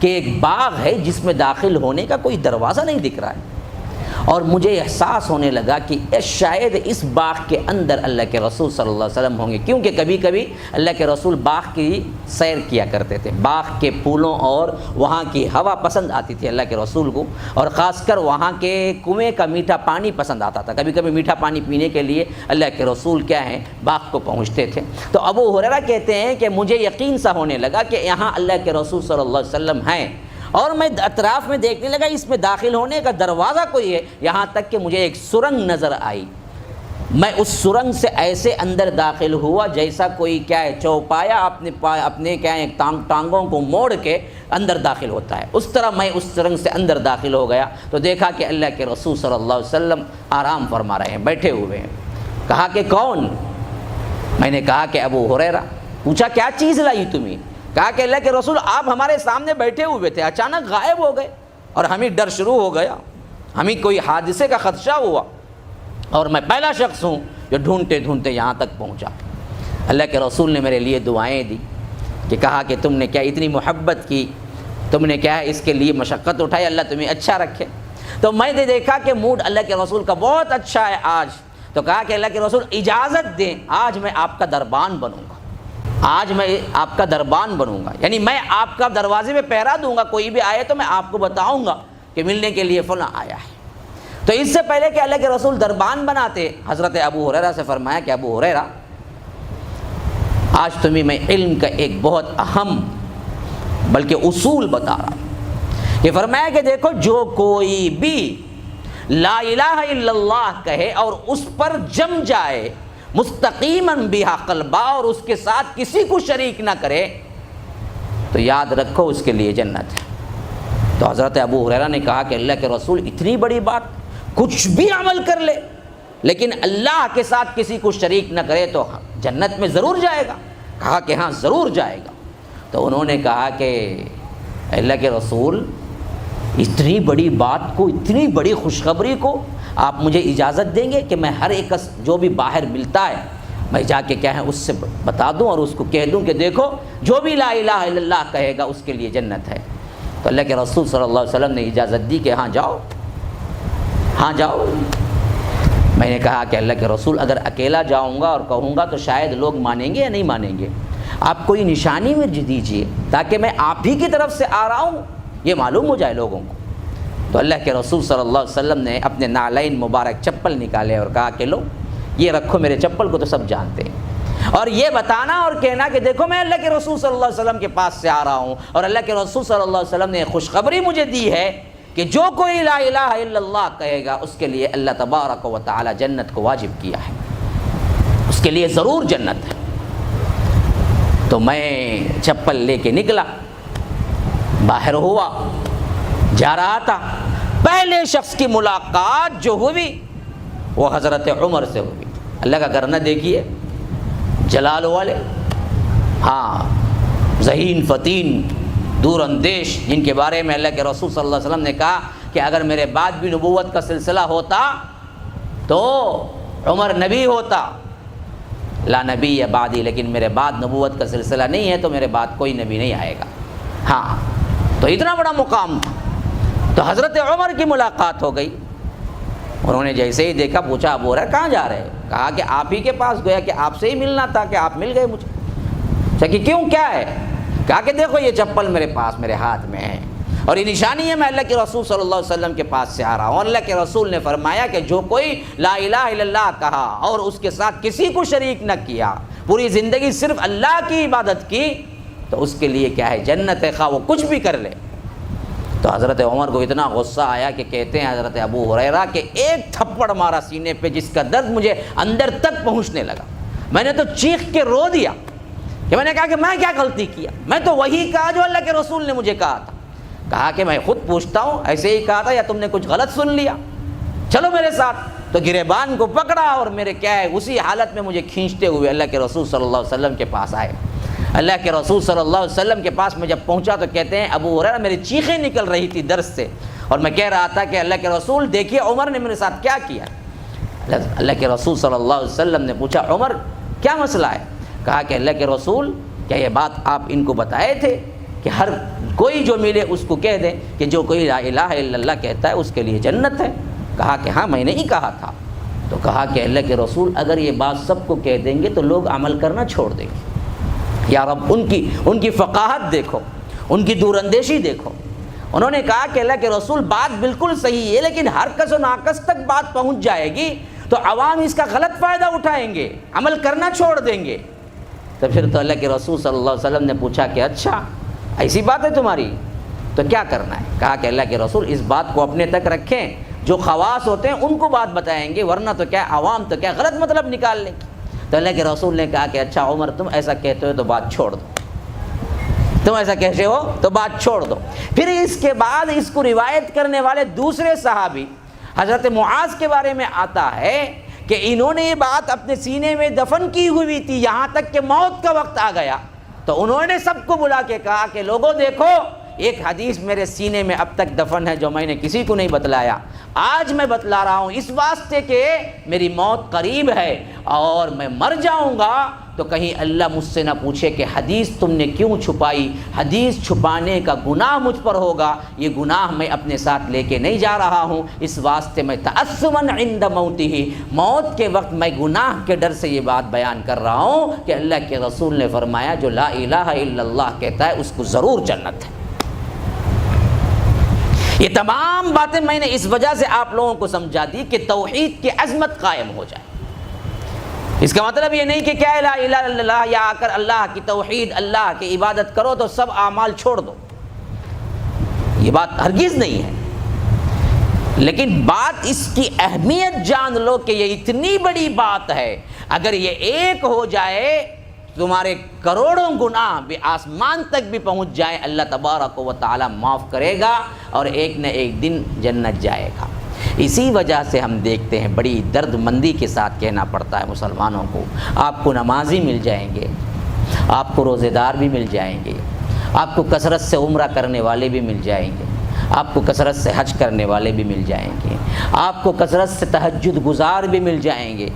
کہ ایک باغ ہے جس میں داخل ہونے کا کوئی دروازہ نہیں دکھ رہا ہے، اور مجھے احساس ہونے لگا کہ شاید اس باغ کے اندر اللہ کے رسول صلی اللہ علیہ وسلم ہوں گے، کیونکہ کبھی کبھی اللہ کے رسول باغ کی سیر کیا کرتے تھے، باغ کے پھولوں اور وہاں کی ہوا پسند آتی تھی اللہ کے رسول کو، اور خاص کر وہاں کے کنویں کا میٹھا پانی پسند آتا تھا، کبھی کبھی میٹھا پانی پینے کے لیے اللہ کے رسول کیا ہیں باغ کو پہنچتے تھے۔ تو ابو ہریرہ کہتے ہیں کہ مجھے یقین سا ہونے لگا کہ یہاں اللہ کے رسول صلی اللہ علیہ وسلم ہیں، اور میں اطراف میں دیکھنے لگا اس میں داخل ہونے کا دروازہ کوئی ہے، یہاں تک کہ مجھے ایک سرنگ نظر آئی میں اس سرنگ سے ایسے اندر داخل ہوا جیسا کوئی کیا ہے چوپایا اپنے کیا ہے ٹانگوں کو موڑ کے اندر داخل ہوتا ہے، اس طرح میں اس سرنگ سے اندر داخل ہو گیا تو دیکھا کہ اللہ کے رسول صلی اللہ علیہ وسلم آرام فرما رہے ہیں، بیٹھے ہوئے ہیں۔ کہا کہ کون؟ میں نے کہا کہ ابو ہریرہ۔ پوچھا کیا چیز لائی تمہیں؟ کہا کہ اللہ کے رسول آپ ہمارے سامنے بیٹھے ہوئے تھے، اچانک غائب ہو گئے اور ہمیں ڈر شروع ہو گیا، ہمیں کوئی حادثے کا خدشہ ہوا اور میں پہلا شخص ہوں جو ڈھونڈتے ڈھونڈتے یہاں تک پہنچا۔ اللہ کے رسول نے میرے لیے دعائیں دی کہ کہا کہ تم نے کیا اتنی محبت کی، تم نے کیا ہے اس کے لیے مشقت اٹھائی، اللہ تمہیں اچھا رکھے۔ تو میں نے دیکھا کہ موڈ اللہ کے رسول کا بہت اچھا ہے آج، تو کہا کہ اللہ کے رسول اجازت دیں، آج میں آپ کا دربان بنوں گا، آج میں آپ کا دربان بنوں گا، یعنی میں آپ کا دروازے میں پہرا دوں گا، کوئی بھی آئے تو میں آپ کو بتاؤں گا کہ ملنے کے لیے فلاں آیا ہے۔ تو اس سے پہلے کہ اللہ کے رسول دربان بناتے، حضرت ابو ہریرہ سے فرمایا کہ ابو ہریرہ آج تمہیں میں علم کا ایک بہت اہم بلکہ اصول بتا رہا ہوں۔ کہ فرمایا کہ دیکھو جو کوئی بھی لا الہ الا اللہ کہے اور اس پر جم جائے مستقیماً بہا قلبا، اور اس کے ساتھ کسی کو شریک نہ کرے، تو یاد رکھو اس کے لیے جنت ہے۔ تو حضرت ابو ہریرہ نے کہا کہ اللہ کے رسول اتنی بڑی بات، کچھ بھی عمل کر لے لیکن اللہ کے ساتھ کسی کو شریک نہ کرے تو جنت میں ضرور جائے گا؟ کہا کہ ہاں ضرور جائے گا۔ تو انہوں نے کہا کہ اللہ کے رسول اتنی بڑی بات کو، اتنی بڑی خوشخبری کو آپ مجھے اجازت دیں گے کہ میں ہر ایک جو بھی باہر ملتا ہے میں جا کے کیا ہے اس سے بتا دوں اور اس کو کہہ دوں کہ دیکھو جو بھی لا الہ الا اللہ کہے گا اس کے لیے جنت ہے؟ تو اللہ کے رسول صلی اللہ علیہ وسلم نے اجازت دی کہ ہاں جاؤ، ہاں جاؤ۔ میں نے کہا کہ اللہ کے رسول اگر اکیلا جاؤں گا اور کہوں گا تو شاید لوگ مانیں گے یا نہیں مانیں گے، آپ کوئی نشانی مجھے دیجئے تاکہ میں آپ ہی کی طرف سے آ رہا ہوں یہ معلوم ہو جائے لوگوں کو۔ تو اللہ کے رسول صلی اللہ علیہ وسلم نے اپنے نعلین مبارک چپل نکالے اور کہا کہ لو یہ رکھو، میرے چپل کو تو سب جانتے ہیں، اور یہ بتانا اور کہنا کہ دیکھو میں اللہ کے رسول صلی اللہ علیہ وسلم کے پاس سے آ رہا ہوں، اور اللہ کے رسول صلی اللہ علیہ وسلم نے خوشخبری مجھے دی ہے کہ جو کوئی لا الہ الا اللہ کہے گا اس کے لیے اللہ تبارک و تعالی جنت کو واجب کیا ہے، اس کے لیے ضرور جنت ہے۔ تو میں چپل لے کے نکلا، باہر ہوا، جا رہا تھا، پہلے شخص کی ملاقات جو ہوئی وہ حضرت عمر سے ہوئی۔ اللہ کا کرنا دیکھیے، جلال والے، ہاں ذہین فتین دور اندیش، جن کے بارے میں اللہ کے رسول صلی اللہ علیہ وسلم نے کہا کہ اگر میرے بعد بھی نبوت کا سلسلہ ہوتا تو عمر نبی ہوتا، لا نبی بعدی، لیکن میرے بعد نبوت کا سلسلہ نہیں ہے تو میرے بعد کوئی نبی نہیں آئے گا۔ ہاں تو اتنا بڑا مقام تھا۔ تو حضرت عمر کی ملاقات ہو گئی، انہوں نے جیسے ہی دیکھا پوچھا ابو ہریرہ کہاں جا رہے؟ کہا کہ آپ ہی کے پاس گیا، کہ آپ سے ہی ملنا تھا، کہ آپ مل گئے مجھے۔ اچھا کہ کیوں، کیا ہے؟ کہا کہ دیکھو یہ چپل میرے پاس میرے ہاتھ میں ہے اور یہ نشانی ہے میں اللہ کے رسول صلی اللہ علیہ وسلم کے پاس سے آ رہا ہوں۔ اللہ کے رسول نے فرمایا کہ جو کوئی لا الہ الا اللہ کہا اور اس کے ساتھ کسی کو شریک نہ کیا، پوری زندگی صرف اللہ کی عبادت کی، تو اس کے لیے کیا ہے جنت ہے، خواہ وہ کچھ بھی کر لے۔ تو حضرت عمر کو اتنا غصہ آیا کہ کہتے ہیں حضرت ابو ہریرہ کہ ایک تھپڑ مارا سینے پہ جس کا درد مجھے اندر تک پہنچنے لگا۔ میں نے تو چیخ کے رو دیا کہ میں نے کہا کہ میں کیا غلطی کیا، میں تو وہی کہا جو اللہ کے رسول نے مجھے کہا تھا۔ کہا کہ میں خود پوچھتا ہوں ایسے ہی کہا تھا یا تم نے کچھ غلط سن لیا، چلو میرے ساتھ۔ تو گریبان کو پکڑا اور میرے کیا ہے اسی حالت میں مجھے کھینچتے ہوئے اللہ کے رسول صلی اللہ علیہ وسلم کے پاس آئے۔ اللہ کے رسول صلی اللہ علیہ وسلم کے پاس میں جب پہنچا تو کہتے ہیں ابو ہریرہ میری چیخیں نکل رہی تھی درد سے، اور میں کہہ رہا تھا کہ اللہ کے رسول دیکھیے عمر نے میرے ساتھ کیا کیا۔ اللہ کے رسول صلی اللہ علیہ وسلم نے پوچھا عمر کیا مسئلہ ہے؟ کہا کہ اللہ کے رسول کیا یہ بات آپ ان کو بتائے تھے کہ ہر کوئی جو ملے اس کو کہہ دیں کہ جو کوئی لا الہ الا اللہ کہتا ہے اس کے لیے جنت ہے؟ کہا کہ ہاں میں نے ہی کہا تھا۔ تو کہا کہ اللہ کے رسول اگر یہ بات سب کو کہہ دیں گے تو لوگ عمل کرنا چھوڑ دیں گے۔ یا رب ان کی فقاہت دیکھو، ان کی دور اندیشی دیکھو۔ انہوں نے کہا کہ اللہ کے رسول بات بالکل صحیح ہے، لیکن ہر کس و ناقص تک بات پہنچ جائے گی تو عوام اس کا غلط فائدہ اٹھائیں گے، عمل کرنا چھوڑ دیں گے۔ تو پھر تو اللہ کے رسول صلی اللہ علیہ وسلم نے پوچھا کہ اچھا ایسی بات ہے تمہاری، تو کیا کرنا ہے؟ کہا کہ اللہ کے رسول اس بات کو اپنے تک رکھیں، جو خواص ہوتے ہیں ان کو بات بتائیں گے، ورنہ تو کیا عوام تو کیا غلط مطلب نکال لیں گے۔ تو اللہ کے رسول نے کہا کہ اچھا عمر تم ایسا کہتے ہو تو بات چھوڑ دو، تم ایسا کہتے ہو تو بات چھوڑ دو۔ پھر اس کے بعد اس کو روایت کرنے والے دوسرے صحابی حضرت معاذ کے بارے میں آتا ہے کہ انہوں نے یہ بات اپنے سینے میں دفن کی ہوئی تھی، یہاں تک کہ موت کا وقت آ گیا تو انہوں نے سب کو بلا کے کہا کہ لوگوں دیکھو، ایک حدیث میرے سینے میں اب تک دفن ہے جو میں نے کسی کو نہیں بتلایا، آج میں بتلا رہا ہوں اس واسطے کہ میری موت قریب ہے اور میں مر جاؤں گا تو کہیں اللہ مجھ سے نہ پوچھے کہ حدیث تم نے کیوں چھپائی، حدیث چھپانے کا گناہ مجھ پر ہوگا، یہ گناہ میں اپنے ساتھ لے کے نہیں جا رہا ہوں، اس واسطے میں تعصباً عند موتہ، موت کے وقت میں گناہ کے ڈر سے یہ بات بیان کر رہا ہوں کہ اللہ کے رسول نے فرمایا جو لا الہ الا اللہ کہتا ہے اس کو ضرور جنت ہے۔ یہ تمام باتیں میں نے اس وجہ سے آپ لوگوں کو سمجھا دی کہ توحید کی عظمت قائم ہو جائے۔ اس کا مطلب یہ نہیں کہ کیا لا الہ الا اللہ یا آ کر اللہ کی توحید، اللہ کی عبادت کرو تو سب اعمال چھوڑ دو، یہ بات ہرگز نہیں ہے، لیکن بات اس کی اہمیت جان لو کہ یہ اتنی بڑی بات ہے، اگر یہ ایک ہو جائے تمہارے کروڑوں گناہ بھی آسمان تک بھی پہنچ جائیں، اللہ تبارک و تعالی معاف کرے گا اور ایک نہ ایک دن جنت جائے گا۔ اسی وجہ سے ہم دیکھتے ہیں بڑی درد مندی کے ساتھ کہنا پڑتا ہے مسلمانوں کو، آپ کو نمازی مل جائیں گے، آپ کو روزے دار بھی مل جائیں گے، آپ کو کثرت سے عمرہ کرنے والے بھی مل جائیں گے، آپ کو کثرت سے حج کرنے والے بھی مل جائیں گے، آپ کو کثرت سے تہجد گزار بھی مل جائیں گے،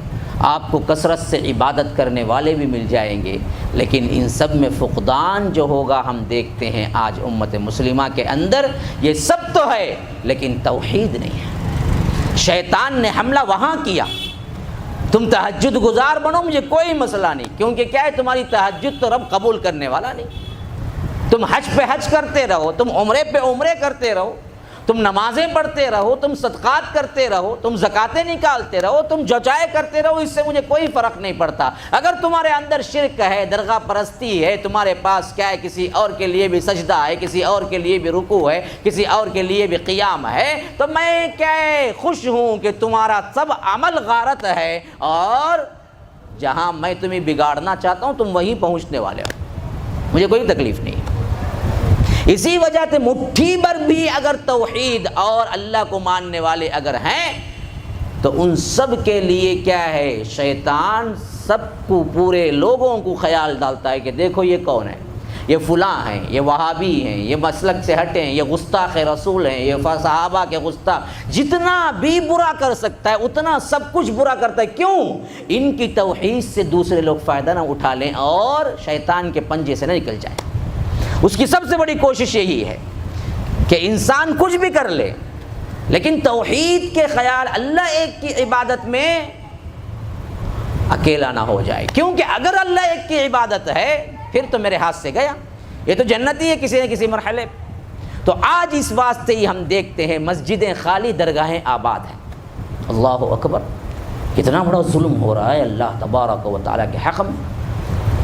آپ کو کثرت سے عبادت کرنے والے بھی مل جائیں گے، لیکن ان سب میں فقدان جو ہوگا ہم دیکھتے ہیں آج امت مسلمہ کے اندر، یہ سب تو ہے لیکن توحید نہیں ہے۔ شیطان نے حملہ وہاں کیا، تم تہجد گزار بنو مجھے کوئی مسئلہ نہیں، کیونکہ کیا ہے تمہاری تہجد تو رب قبول کرنے والا نہیں، تم حج پہ حج کرتے رہو، تم عمرے پہ عمرے کرتے رہو، تم نمازیں پڑھتے رہو، تم صدقات کرتے رہو، تم زکاتیں نکالتے رہو، تم جوچائے کرتے رہو، اس سے مجھے کوئی فرق نہیں پڑتا۔ اگر تمہارے اندر شرک ہے، درگاہ پرستی ہے، تمہارے پاس کیا ہے کسی اور کے لیے بھی سجدہ ہے، کسی اور کے لیے بھی رکوع ہے، کسی اور کے لیے بھی قیام ہے، تو میں کیا ہے خوش ہوں کہ تمہارا سب عمل غارت ہے اور جہاں میں تمہیں بگاڑنا چاہتا ہوں تم وہیں پہنچنے والے ہو، مجھے کوئی تکلیف نہیں۔ اسی وجہ سے مٹھی بھر بھی اگر توحید اور اللہ کو ماننے والے اگر ہیں تو ان سب کے لیے کیا ہے شیطان سب کو پورے لوگوں کو خیال ڈالتا ہے کہ دیکھو یہ کون ہے، یہ فلاں ہیں، یہ وہابی ہیں، یہ مسلک سے ہٹے ہیں، یہ گستاخ رسول ہیں، یہ صحابہ کے گستاخ، جتنا بھی برا کر سکتا ہے اتنا سب کچھ برا کرتا ہے۔ کیوں؟ ان کی توحید سے دوسرے لوگ فائدہ نہ اٹھا لیں اور شیطان کے پنجے سے نہ نکل جائیں۔ اس کی سب سے بڑی کوشش یہی ہے کہ انسان کچھ بھی کر لے لیکن توحید کے خیال اللہ ایک کی عبادت میں اکیلا نہ ہو جائے، کیونکہ اگر اللہ ایک کی عبادت ہے پھر تو میرے ہاتھ سے گیا، یہ تو جنتی ہے کسی نہ کسی مرحلے۔ تو آج اس واسطے ہی ہم دیکھتے ہیں مسجدیں خالی، درگاہیں آباد ہیں۔ اللہ اکبر، کتنا بڑا ظلم ہو رہا ہے اللہ تبارک و تعالیٰ کے حق میں۔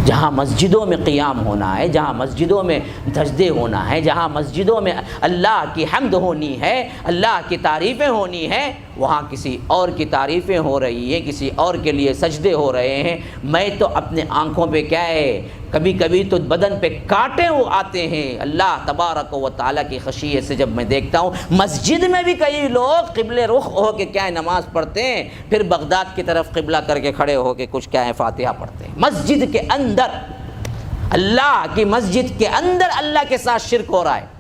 جہاں مسجدوں میں قیام ہونا ہے، جہاں مسجدوں میں سجدے ہونا ہے، جہاں مسجدوں میں اللہ کی حمد ہونی ہے، اللہ کی تعریفیں ہونی ہیں، وہاں کسی اور کی تعریفیں ہو رہی ہیں، کسی اور کے لیے سجدے ہو رہے ہیں۔ میں تو اپنے آنکھوں پہ کیا ہے کبھی کبھی تو بدن پہ کانٹے وہ آتے ہیں اللہ تبارک و تعالیٰ کی خشیت سے جب میں دیکھتا ہوں۔ مسجد میں بھی کئی لوگ قبل رخ ہو کے کیا ہے نماز پڑھتے ہیں، پھر بغداد کی طرف قبلہ کر کے کھڑے ہو کے کچھ کیا ہے فاتحہ پڑھتے ہیں۔ مسجد کے اندر، اللہ کی مسجد کے اندر اللہ کے ساتھ شرک ہو رہا ہے۔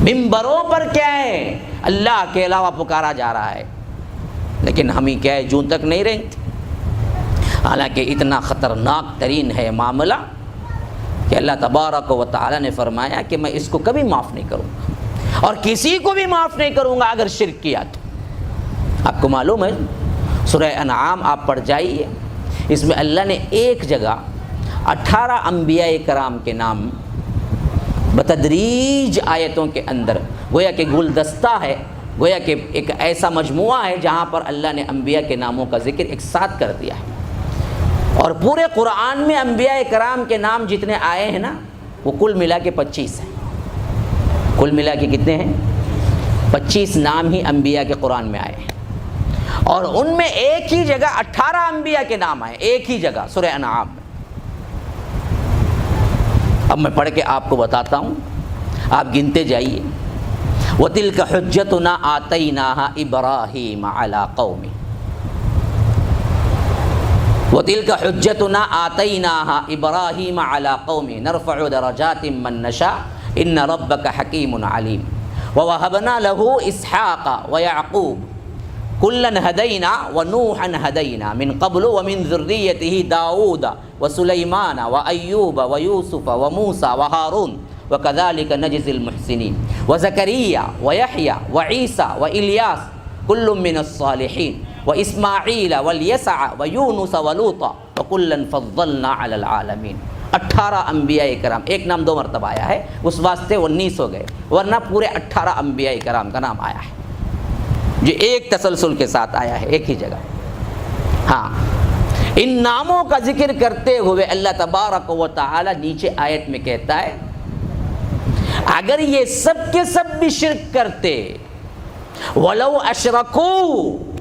ممبروں پر کیا ہے اللہ کے علاوہ پکارا جا رہا ہے، لیکن ہمیں کیا ہے جون تک نہیں رہیں۔ حالانکہ اتنا خطرناک ترین ہے معاملہ کہ اللہ تبارک و تعالیٰ نے فرمایا کہ میں اس کو کبھی معاف نہیں کروں گا اور کسی کو بھی معاف نہیں کروں گا اگر شرک کیا تو۔ آپ کو معلوم ہے سورہ انعام آپ پڑھ جائیے، اس میں اللہ نے ایک جگہ 18 انبیاء کرام کے نام بتدریج آیتوں کے اندر، گویا کہ گلدستہ ہے، گویا کہ ایک ایسا مجموعہ ہے جہاں پر اللہ نے انبیاء کے ناموں کا ذکر ایک ساتھ کر دیا ہے۔ اور پورے قرآن میں انبیاء کرام کے نام جتنے آئے ہیں نا وہ کل ملا کے 25 ہیں۔ کل ملا کے کتنے ہیں؟ 25 نام ہی انبیاء کے قرآن میں آئے ہیں، اور ان میں ایک ہی جگہ 18 انبیاء کے نام آئے، ایک ہی جگہ سورہ انعام میں۔ اب میں پڑھ کے آپ کو بتاتا ہوں، آپ گنتے جائیے۔ وَتِلْكَ حُجَّتُنَا آتَيْنَاهَا إِبْرَاهِيمَ عَلَىٰ قَوْمِهِ وَتِلْكَ حُجَّتُنَا آتَيْنَاهَا إِبْرَاهِيمَ عَلَىٰ قَوْمِهِ نَرْفَعُ دَرَجَاتٍ مَّن نَّشَاءُ إِنَّ رَبَّكَ حَكِيمٌ عَلِيمٌ وَوَهَبْنَا لَهُ إِسْحَاقَ وَيَعْقُوبَ كُلًّا هَدَيْنَا وَنُوحًا هَدَيْنَا مِن قَبْلُ وَمِن ذُرِّيَّتِهِ دَاوُودَ وَسُلَيْمَانَ وَأَيُّوبَ وَيُوسُفَ وَمُوسَىٰ وَهَارُونَ وَكَذَٰلِكَ نَجْزِي الْمُحْسِنِينَ وَزَكَرِيَّا وَيَحْيَىٰ وَعِيسَىٰ وَإِلْيَاسَ كُلٌّ مِّنَ الصَّالِحِينَ وَإِسْمَاعِيلَ وَالْيَسَعَ وَيُونُسَ وَلُوطًا وَكُلًّا فَضَّلْنَا عَلَى الْعَالَمِينَ۔ 18 انبیاء کرام، ایک نام 2 مرتبہ آیا ہے، اس واسطے 19 ہو گئے، ورنہ پورے 18 انبیاء کرام کا نام آیا ہے جو ایک تسلسل کے ساتھ آیا ہے، ایک ہی جگہ۔ ہاں، ان ناموں کا ذکر کرتے ہوئے اللہ تبارک و تعالی نیچے آیت میں کہتا ہے اگر یہ سب کے سب بھی شرک کرتے وَلَوْ أَشْرَكُوا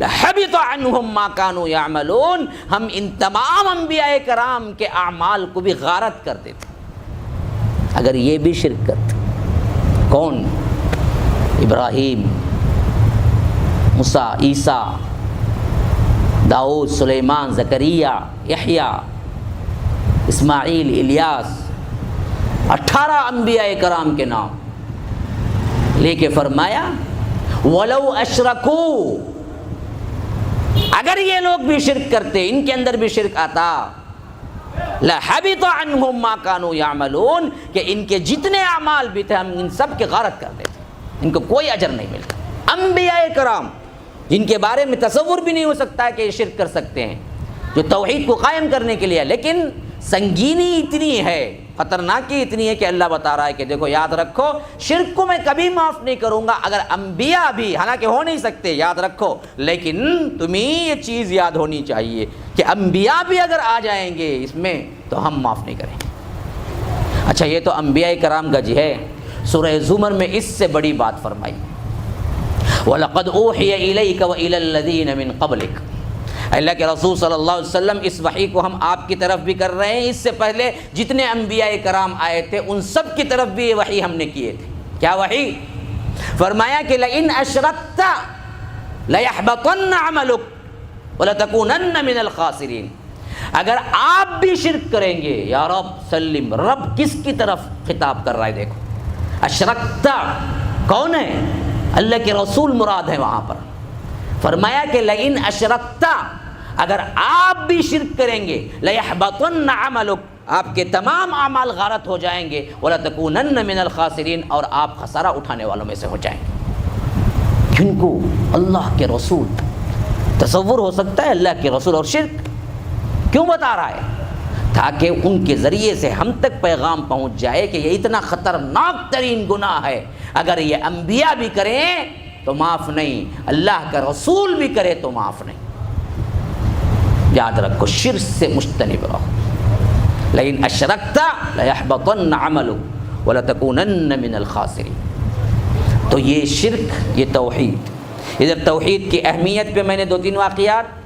لَحَبِطَ عَنْهُمْ مَا كَانُوا يَعْمَلُونَ، ہم ان تمام انبیاء کرام کے اعمال کو بھی غارت کر دیتے اگر یہ بھی شرک کرتے۔ کون؟ ابراہیم، موسیٰ، عیسیٰ، داؤد، سلیمان، زکریا، یحییٰ، اسماعیل، الیاس، 18 انبیاء کرام کے نام لے کے فرمایا وَلَوْ أَشْرَكُوا، اگر یہ لوگ بھی شرک کرتے، ان کے اندر بھی شرک آتا، لَحَبِطَ عَنْهُمْ مَا كَانُوا يَعْمَلُونَ، کہ ان کے جتنے اعمال بھی تھے ہم ان سب کے غارت کر دیتے، ان کو کوئی اجر نہیں ملتا۔ انبیاء کرام جن کے بارے میں تصور بھی نہیں ہو سکتا ہے کہ یہ شرک کر سکتے ہیں، جو توحید کو قائم کرنے کے لیے، لیکن سنگینی اتنی ہے، خطرناکی اتنی ہے کہ اللہ بتا رہا ہے کہ دیکھو یاد رکھو شرک کو میں کبھی معاف نہیں کروں گا اگر انبیاء بھی، حالانکہ ہو نہیں سکتے، یاد رکھو، لیکن تمہیں یہ چیز یاد ہونی چاہیے کہ انبیاء بھی اگر آ جائیں گے اس میں تو ہم معاف نہیں کریں گے۔ اچھا، یہ تو انبیاء کرام کا جی ہے۔ سورہ زمر میں اس سے بڑی بات فرمائی وَلَقَدْ أُوحِيَ إِلَيْكَ وَإِلَى الَّذِينَ مِن قَبْلِكَ، اللہ کے رسول صلی اللہ علیہ وسلم اس وحی کو ہم آپ کی طرف بھی کر رہے ہیں، اس سے پہلے جتنے انبیاء کرام آئے تھے ان سب کی طرف بھی یہ وحی ہم نے کیے تھے۔ کیا وحی؟ فرمایا کہ لَإِنْ أَشْرَكْتَ لَيَحْبَطَنَّ عَمَلُكَ وَلَتَكُونَنَّ مِنَ الْخَاسِرِينَ، اگر آپ بھی شرک کریں گے، یا رب سلم، رب کس کی طرف خطاب کر رہا ہے؟ دیکھو، اشرکتا کون ہے؟ اللہ کے رسول مراد ہے وہاں پر۔ فرمایا کہ لئن اشرکتا، اگر آپ بھی شرک کریں گے، لیحبطن عملک، آپ کے تمام اعمال غارت ہو جائیں گے، ولتکونن من الخاسرین، اور آپ خسارہ اٹھانے والوں میں سے ہو جائیں گے۔ کن کو؟ اللہ کے رسول۔ تصور ہو سکتا ہے اللہ کے رسول اور شرک؟ کیوں بتا رہا ہے؟ تاکہ ان کے ذریعے سے ہم تک پیغام پہنچ جائے کہ یہ اتنا خطرناک ترین گناہ ہے، اگر یہ انبیاء بھی کریں تو معاف نہیں، اللہ کا رسول بھی کرے تو معاف نہیں۔ یاد رکھو، شرک سے مجتنب رہو۔ لیکن اشرکتا لیحبطن عملک ولتکونن من الخاسرین۔ تو یہ شرک، یہ توحید، ادھر توحید کی اہمیت پہ میں نے 2-3 واقعات،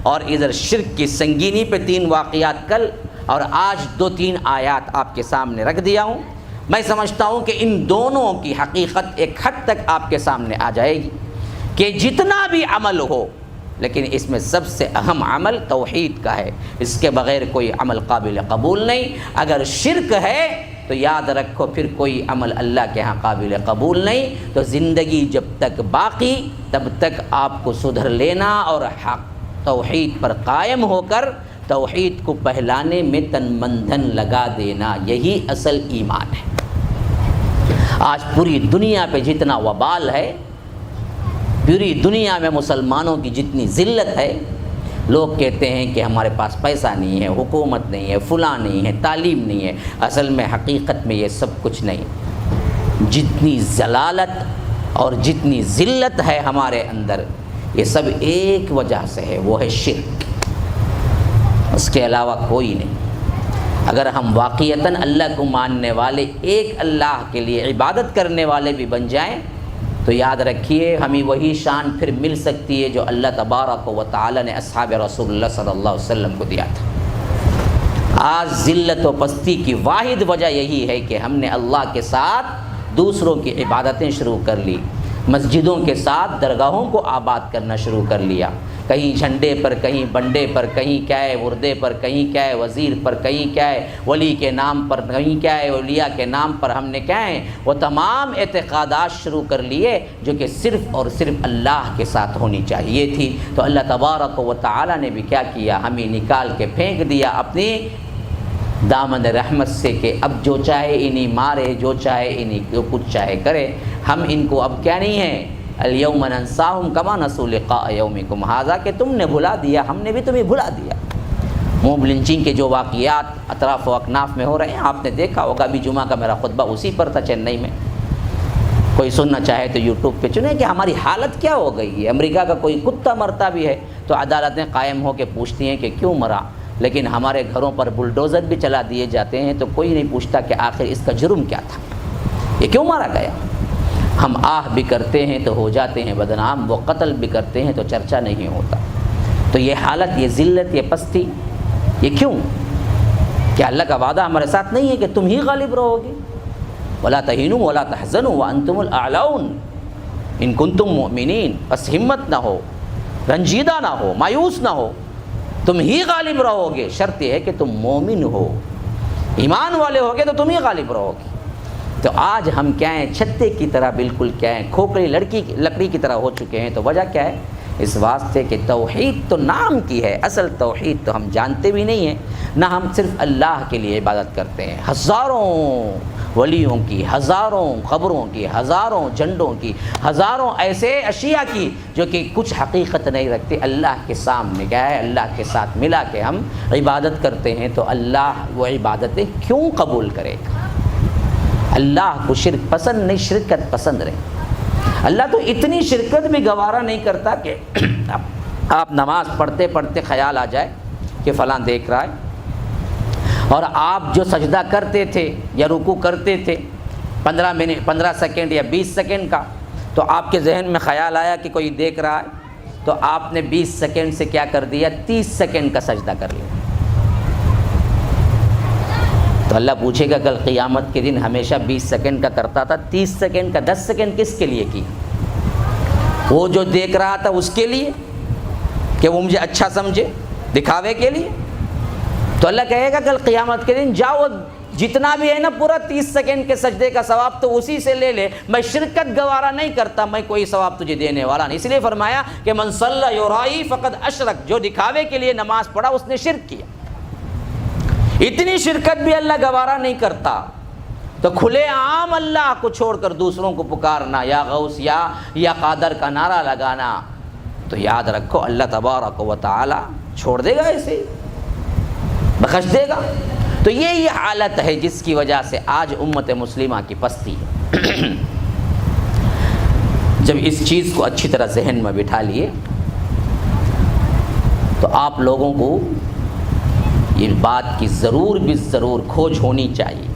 اور ادھر شرک کی سنگینی پہ 3 واقعات کل، اور آج 2-3 آیات آپ کے سامنے رکھ دیا ہوں۔ میں سمجھتا ہوں کہ ان دونوں کی حقیقت ایک حد تک آپ کے سامنے آ جائے گی کہ جتنا بھی عمل ہو، لیکن اس میں سب سے اہم عمل توحید کا ہے، اس کے بغیر کوئی عمل قابل قبول نہیں۔ اگر شرک ہے تو یاد رکھو پھر کوئی عمل اللہ کے ہاں قابل قبول نہیں۔ تو زندگی جب تک باقی تب تک آپ کو سدھر لینا اور حق توحید پر قائم ہو کر توحید کو پہلانے میں تن من دھن لگا دینا، یہی اصل ایمان ہے۔ آج پوری دنیا پہ جتنا وبال ہے، پوری دنیا میں مسلمانوں کی جتنی ذلت ہے، لوگ کہتے ہیں کہ ہمارے پاس پیسہ نہیں ہے، حکومت نہیں ہے، فلاں نہیں ہے، تعلیم نہیں ہے۔ اصل میں حقیقت میں یہ سب کچھ نہیں، جتنی ضلالت اور جتنی ذلت ہے ہمارے اندر، یہ سب ایک وجہ سے ہے، وہ ہے شرک، اس کے علاوہ کوئی نہیں۔ اگر ہم واقعتاً اللہ کو ماننے والے، ایک اللہ کے لیے عبادت کرنے والے بھی بن جائیں تو یاد رکھیے ہمیں وہی شان پھر مل سکتی ہے جو اللہ تبارک و تعالی نے اصحاب رسول اللہ صلی اللہ علیہ وسلم کو دیا تھا۔ آج ذلت و پستی کی واحد وجہ یہی ہے کہ ہم نے اللہ کے ساتھ دوسروں کی عبادتیں شروع کر لی، مسجدوں کے ساتھ درگاہوں کو آباد کرنا شروع کر لیا، کہیں جھنڈے پر، کہیں بنڈے پر، کہیں کیا ہے وردے پر، کہیں کیا ہے وزیر پر، کہیں کیا ہے ولی کے نام پر، کہیں کیا ہے اولیاء کے نام پر ہم نے کیا ہے وہ تمام اعتقادات شروع کر لیے جو کہ صرف اور صرف اللہ کے ساتھ ہونی چاہیے تھی۔ تو اللہ تبارک و تعالی نے بھی کیا کیا، ہمیں نکال کے پھینک دیا اپنی دامن رحمت سے کہ اب جو چاہے انہیں مارے، جو چاہے انہیں جو کچھ چاہے کرے، ہم ان کو اب کیا نہیں ہے، الیوم ننساہم کما نسوا لقاء یومکم ھذا، کہ تم نے بھلا دیا ہم نے بھی تمہیں بھلا دیا۔ موب لنچنگ کے جو واقعات اطراف و اکناف میں ہو رہے ہیں آپ نے دیکھا ہوگا، ابھی جمعہ کا میرا خطبہ اسی پر تھا چنئی میں، کوئی سننا چاہے تو یوٹیوب پہ چنے کہ ہماری حالت کیا ہو گئی ہے۔ امریکہ کا کوئی کتا مرتا بھی ہے تو عدالتیں قائم ہو کے پوچھتی ہیں کہ کیوں مرا، لیکن ہمارے گھروں پر بلڈوزر بھی چلا دیے جاتے ہیں تو کوئی نہیں پوچھتا کہ آخر اس کا جرم کیا تھا، یہ کیوں مارا گیا۔ ہم آہ بھی کرتے ہیں تو ہو جاتے ہیں بدنام، وہ قتل بھی کرتے ہیں تو چرچا نہیں ہوتا۔ تو یہ حالت، یہ ذلت، یہ پستی، یہ کیوں؟ کیا اللہ کا وعدہ ہمارے ساتھ نہیں ہے کہ تم ہی غالب رہو گے؟ وَلَا تَهِنُوا وَلَا تَحْزَنُوا وَأَنْتُمُ الْأَعْلَوْنَ إِن كُنتُم مُؤْمِنِينَ، بس ہمت نہ ہو، رنجیدہ نہ ہو، مایوس نہ ہو، تم ہی غالب رہو گے، شرط یہ ہے کہ تم مومن ہو، ایمان والے ہوگے تو تم ہی غالب رہو گے۔ تو آج ہم کیا ہیں، چھتے کی طرح بالکل کیا ہیں، کھوکھلی لکڑی کی طرح ہو چکے ہیں۔ تو وجہ کیا ہے؟ اس واسطے کہ توحید تو نام کی ہے، اصل توحید تو ہم جانتے بھی نہیں ہیں، نہ ہم صرف اللہ کے لیے عبادت کرتے ہیں، ہزاروں ولیوں کی، ہزاروں قبروں کی، ہزاروں جھنڈوں کی، ہزاروں ایسے اشیاء کی جو کہ کچھ حقیقت نہیں رکھتے، اللہ کے سامنے کیا ہے، اللہ کے ساتھ ملا کے ہم عبادت کرتے ہیں۔ تو اللہ وہ عبادتیں کیوں قبول کرے گا؟ اللہ کو شرک پسند نہیں، شرکت پسند رہے۔ اللہ تو اتنی شرکت بھی گوارا نہیں کرتا کہ آپ نماز پڑھتے پڑھتے خیال آ جائے کہ فلاں دیکھ رہا ہے، اور آپ جو سجدہ کرتے تھے یا رکوع کرتے تھے 15 سیکنڈ یا 20 سیکنڈ کا، تو آپ کے ذہن میں خیال آیا کہ کوئی دیکھ رہا ہے، تو آپ نے 20 سیکنڈ سے کیا کر دیا، 30 سیکنڈ کا سجدہ کر لیا۔ تو اللہ پوچھے گا کل قیامت کے دن، ہمیشہ 20 سیکنڈ کا کرتا تھا، 30 سیکنڈ کا 10 سیکنڈ کس کے لیے کی؟ وہ جو دیکھ رہا تھا اس کے لیے کہ وہ مجھے اچھا سمجھے، دکھاوے کے لیے؟ تو اللہ کہے گا کل قیامت کے دن، جاؤ جتنا بھی ہے نا پورا 30 سیکنڈ کے سجدے کا ثواب تو اسی سے لے لے، میں شرکت گوارا نہیں کرتا، میں کوئی ثواب تجھے دینے والا نہیں۔ اس لیے فرمایا کہ من صلی یرائی فقد اشرک، جو دکھاوے کے لیے نماز پڑھا اس نے شرک کیا۔ اتنی شرکت بھی اللہ گوارا نہیں کرتا، تو کھلے عام اللہ کو چھوڑ کر دوسروں کو پکارنا، یا غوث یا قادر کا نعرہ لگانا، تو یاد رکھو اللہ تبارک و تعالی چھوڑ دے گا، ایسے بخش دے گا۔ تو یہ حالت ہے جس کی وجہ سے آج امت مسلمہ کی پستی ہے۔ جب اس چیز کو اچھی طرح ذہن میں بٹھا لیے تو آپ لوگوں کو یہ بات کی ضرور کھوج ہونی چاہیے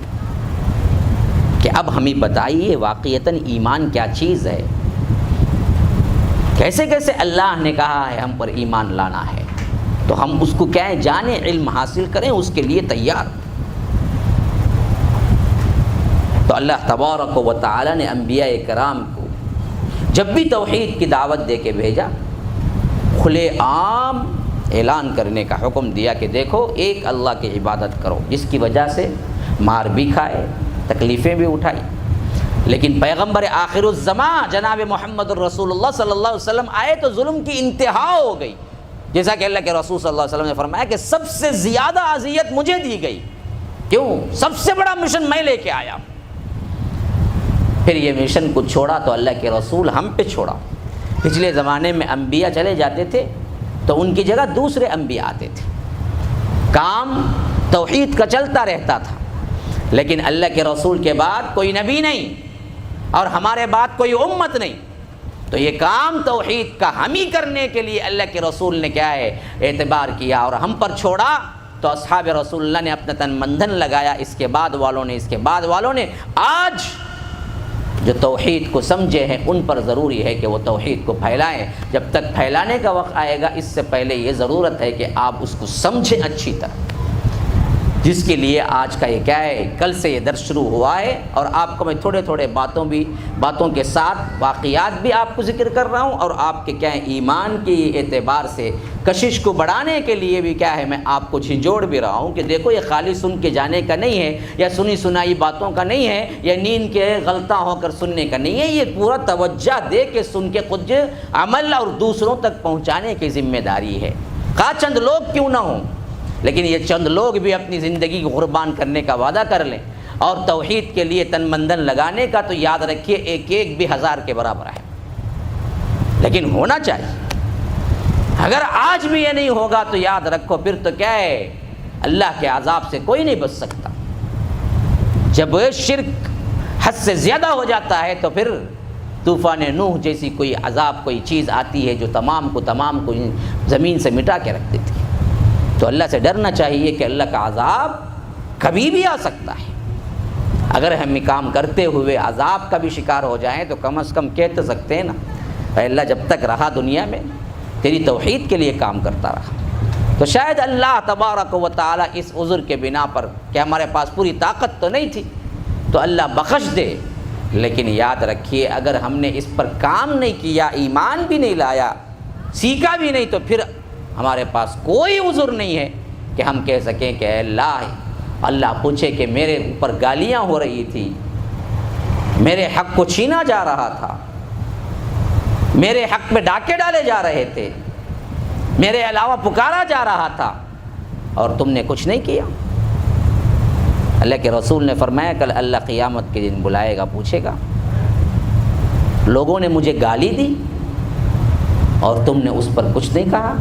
کہ اب ہمیں بتائیے واقعتاً ایمان کیا چیز ہے، کیسے کیسے اللہ نے کہا ہے ہم پر ایمان لانا ہے، تو ہم اس کو کیا ہے جانیں، علم حاصل کریں، اس کے لیے تیار۔ تو اللہ تبارک و تعالی نے انبیاء کرام کو جب بھی توحید کی دعوت دے کے بھیجا، کھلے عام اعلان کرنے کا حکم دیا کہ دیکھو ایک اللہ کی عبادت کرو، جس کی وجہ سے مار بھی کھائے، تکلیفیں بھی اٹھائی، لیکن پیغمبر آخر الزمان جناب محمد الرسول اللہ صلی اللہ علیہ وسلم آئے تو ظلم کی انتہا ہو گئی، جیسا کہ اللہ کے رسول صلی اللہ علیہ وسلم نے فرمایا کہ سب سے زیادہ اذیت مجھے دی گئی، کیوں؟ سب سے بڑا مشن میں لے کے آیا۔ پھر یہ مشن کو چھوڑا تو اللہ کے رسول ہم پہ چھوڑا۔ پچھلے زمانے میں انبیاء چلے جاتے تھے تو ان کی جگہ دوسرے انبیاء آتے تھے، کام توحید کا چلتا رہتا تھا، لیکن اللہ کے رسول کے بعد کوئی نبی نہیں اور ہمارے بعد کوئی امت نہیں، تو یہ کام توحید کا ہم ہی کرنے کے لیے اللہ کے رسول نے کیا ہے اعتبار کیا اور ہم پر چھوڑا۔ تو اصحاب رسول اللہ نے اپنا تن بندھن لگایا، اس کے بعد والوں نے، اس کے بعد والوں نے، آج جو توحید کو سمجھے ہیں ان پر ضروری ہے کہ وہ توحید کو پھیلائیں. جب تک پھیلانے کا وقت آئے گا اس سے پہلے یہ ضرورت ہے کہ آپ اس کو سمجھیں اچھی طرح. جس کے لیے آج کا یہ کیا ہے، کل سے یہ درس شروع ہوا ہے، اور آپ کو میں تھوڑے تھوڑے باتوں کے ساتھ واقعات بھی آپ کو ذکر کر رہا ہوں، اور آپ کے کیا ہے ایمان کی اعتبار سے کشش کو بڑھانے کے لیے بھی کیا ہے میں آپ کو جھنجھوڑ بھی رہا ہوں کہ دیکھو یہ خالی سن کے جانے کا نہیں ہے، یا سنی سنائی باتوں کا نہیں ہے، یا نیند کے غلطہ ہو کر سننے کا نہیں ہے. یہ پورا توجہ دے کے سن کے خود عمل اور دوسروں تک پہنچانے کی ذمہ داری ہے. خواہ چند لوگ کیوں نہ ہوں، لیکن یہ چند لوگ بھی اپنی زندگی کو قربان کرنے کا وعدہ کر لیں اور توحید کے لیے تن مندن لگانے کا، تو یاد رکھیے ایک ایک بھی 1000 کے برابر ہے. لیکن ہونا چاہیے. اگر آج بھی یہ نہیں ہوگا تو یاد رکھو پھر تو کیا ہے، اللہ کے عذاب سے کوئی نہیں بچ سکتا. جب شرک حد سے زیادہ ہو جاتا ہے تو پھر طوفان نوح جیسی کوئی عذاب کوئی چیز آتی ہے جو تمام کو زمین سے مٹا کے رکھ دیتی ہے. تو اللہ سے ڈرنا چاہیے کہ اللہ کا عذاب کبھی بھی آ سکتا ہے. اگر ہم یہ کام کرتے ہوئے عذاب کا بھی شکار ہو جائیں تو کم از کم کہہ تو سکتے ہیں نا، اے اللہ جب تک رہا دنیا میں تیری توحید کے لیے کام کرتا رہا. تو شاید اللہ تبارک و تعالی اس عذر کے بنا پر کہ ہمارے پاس پوری طاقت تو نہیں تھی تو اللہ بخش دے. لیکن یاد رکھیے اگر ہم نے اس پر کام نہیں کیا، ایمان بھی نہیں لایا، سیکھا بھی نہیں، تو پھر ہمارے پاس کوئی عذر نہیں ہے کہ ہم کہہ سکیں کہ اے اللہ پوچھے کہ میرے اوپر گالیاں ہو رہی تھی، میرے حق کو چھینا جا رہا تھا، میرے حق میں ڈاکے ڈالے جا رہے تھے، میرے علاوہ پکارا جا رہا تھا اور تم نے کچھ نہیں کیا. اللہ کے رسول نے فرمایا کل اللہ قیامت کے دن بلائے گا، پوچھے گا لوگوں نے مجھے گالی دی اور تم نے اس پر کچھ نہیں کہا.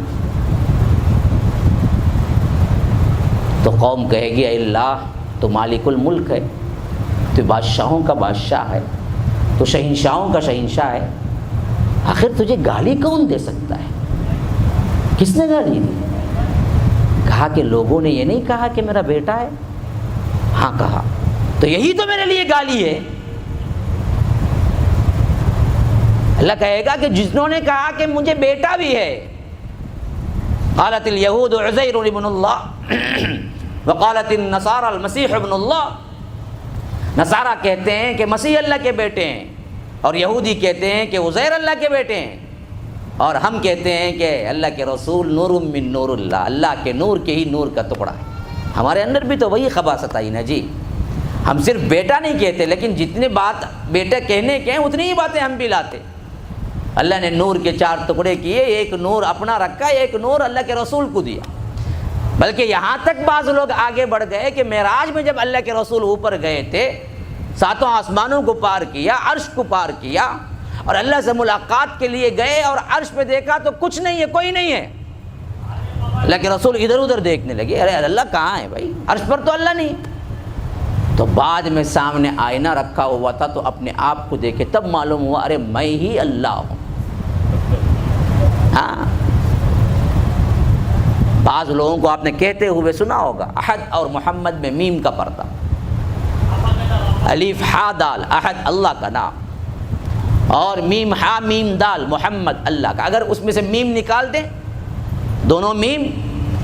تو قوم کہے گی اے اللہ تو مالک الملک ہے، تو بادشاہوں کا بادشاہ ہے، تو شہنشاہوں کا شہنشاہ ہے، آخر تجھے گالی کون دے سکتا ہے؟ کس نے گالی دی؟ کہا کہ لوگوں نے یہ نہیں کہا کہ میرا بیٹا ہے. ہاں کہا، تو یہی تو میرے لیے گالی ہے. اللہ کہے گا کہ جنہوں نے کہا کہ مجھے بیٹا بھی ہے، قالت الیہود عزیر ابن اللہ وقالت النصارى المسیح ابن اللہ. نصارہ کہتے ہیں کہ مسیح اللہ کے بیٹے ہیں، اور یہودی کہتے ہیں کہ عزیر اللہ کے بیٹے ہیں، اور ہم کہتے ہیں کہ اللہ کے رسول نور من نور اللہ، اللہ کے نور کے ہی نور کا ٹکڑا ہے. ہمارے اندر بھی تو وہی خباثت آئی نا جی. ہم صرف بیٹا نہیں کہتے، لیکن جتنے بات بیٹا کہنے کے ہیں اتنی ہی باتیں ہم بھی لاتے. اللہ نے نور کے 4 ٹکڑے کیے، ایک نور اپنا رکھا، ایک نور اللہ کے رسول کو دیا. بلکہ یہاں تک بعض لوگ آگے بڑھ گئے کہ معراج میں جب اللہ کے رسول اوپر گئے تھے، 7 آسمانوں کو پار کیا، عرش کو پار کیا، اور اللہ سے ملاقات کے لیے گئے اور عرش پہ دیکھا تو کچھ نہیں ہے، کوئی نہیں ہے. اللہ کے رسول ادھر ادھر دیکھنے لگے، ارے اللہ کہاں ہے بھائی، عرش پر تو اللہ نہیں. تو بعد میں سامنے آئینہ رکھا ہوا تھا تو اپنے آپ کو دیکھے، تب معلوم ہوا ارے میں ہی اللہ ہوں. ہاں بعض لوگوں کو آپ نے کہتے ہوئے سنا ہوگا، احد اور محمد میں میم کا پردہ، الف ہا دال، احد اللہ کا نام، اور میم ہا میم دال محمد اللہ کا. اگر اس میں سے میم نکال دیں، دونوں میم،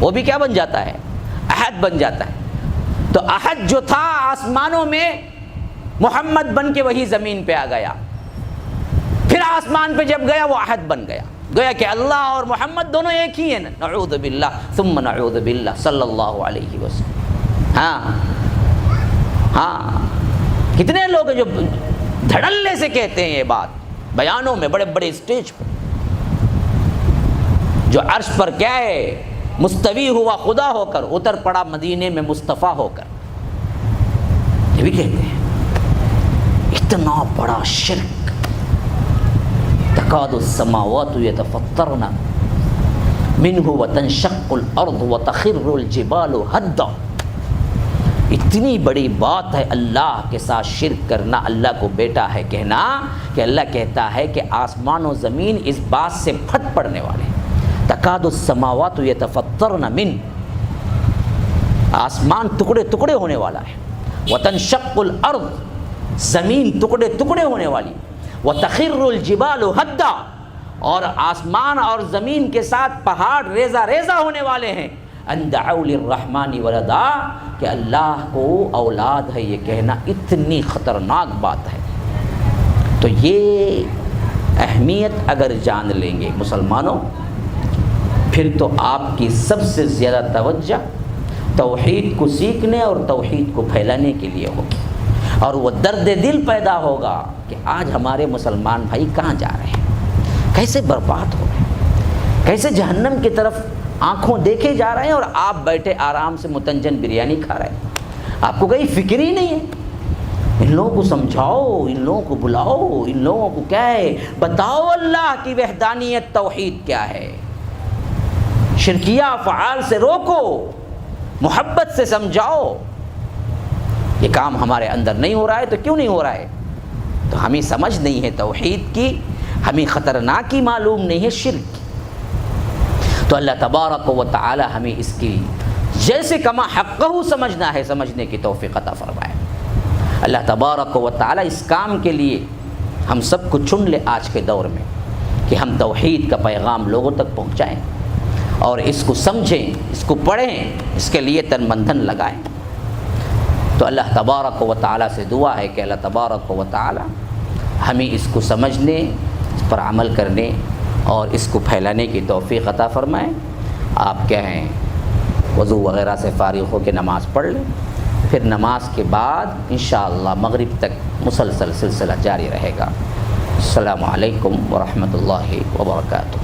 وہ بھی کیا بن جاتا ہے؟ احد بن جاتا ہے. تو احد جو تھا آسمانوں میں، محمد بن کے وہی زمین پہ آ گیا، پھر آسمان پہ جب گیا وہ احد بن گیا. گویا کہ اللہ اور محمد دونوں ایک ہی ہیں. نعوذ باللہ ثم نعوذ باللہ صلی اللہ علیہ وسلم. ہاں کتنے لوگ ہیں جو دھڑلے سے کہتے ہیں یہ بات بیانوں میں، بڑے بڑے اسٹیج پر. جو عرش پر کیا ہے مستوی ہوا خدا ہو کر، اتر پڑا مدینے میں مصطفیٰ ہو کر، یہ بھی کہتے ہیں. اتنا بڑا شرک، تکاد السماوات یتفطرن منہ وتنشق الارض وتخر الجبال ہدا. اتنی بڑی بات ہے اللہ کے ساتھ شرک کرنا، اللہ کو بیٹا ہے کہنا. کہ اللہ کہتا ہے کہ آسمان و زمین اس بات سے پھٹ پڑنے والے، تکاد السماوات یتفطرن من، آسمان ٹکڑے ٹکڑے ہونے والا ہے، وتنشق الارض، زمین ٹکڑے ٹکڑے ہونے والی، وَتَخِرُّ الْجِبَالُ هَدًّا، اور آسمان اور زمین کے ساتھ پہاڑ ریزہ ریزہ ہونے والے ہیں، أَن دَعَوْا لِلرَّحْمَنِ وَلَدًا، کہ اللہ کو اولاد ہے یہ کہنا اتنی خطرناک بات ہے۔ تو یہ اہمیت اگر جان لیں گے مسلمانوں، پھر تو آپ کی سب سے زیادہ توجہ توحید کو سیکھنے اور توحید کو پھیلانے کے لیے ہوگی، اور وہ درد دل پیدا ہوگا کہ آج ہمارے مسلمان بھائی کہاں جا رہے ہیں، کیسے برباد ہو رہے ہیں، کیسے جہنم کی طرف آنکھوں دیکھے جا رہے ہیں، اور آپ بیٹھے آرام سے متنجن بریانی کھا رہے ہیں، آپ کو کوئی فکر ہی نہیں ہے۔ ان لوگوں کو سمجھاؤ، ان لوگوں کو بلاؤ، ان لوگوں کو کیا ہے بتاؤ، اللہ کی وحدانیت توحید کیا ہے، شرکیہ افعال سے روکو، محبت سے سمجھاؤ۔ یہ کام ہمارے اندر نہیں ہو رہا ہے، تو کیوں نہیں ہو رہا ہے؟ تو ہمیں سمجھ نہیں ہے توحید کی، ہمیں خطرناکی معلوم نہیں ہے شرک کی۔ تو اللہ تبارک و تعالی ہمیں اس کی جیسے کما حقہ سمجھنا ہے سمجھنے کی توفیق عطا فرمائے۔ اللہ تبارک و تعالی اس کام کے لیے ہم سب کو چن لے آج کے دور میں، کہ ہم توحید کا پیغام لوگوں تک پہنچائیں اور اس کو سمجھیں، اس کو پڑھیں، اس کے لیے تن من دھن لگائیں۔ تو اللہ تبارک و تعالی سے دعا ہے کہ اللہ تبارک و تعالی ہمیں اس کو سمجھنے، اس پر عمل کرنے اور اس کو پھیلانے کی توفیق عطا فرمائے۔ آپ کیا ہیں وضو وغیرہ سے فارغ ہو کے نماز پڑھ لیں، پھر نماز کے بعد انشاءاللہ مغرب تک مسلسل سلسلہ جاری رہے گا۔ السلام علیکم ورحمۃ اللہ وبرکاتہ۔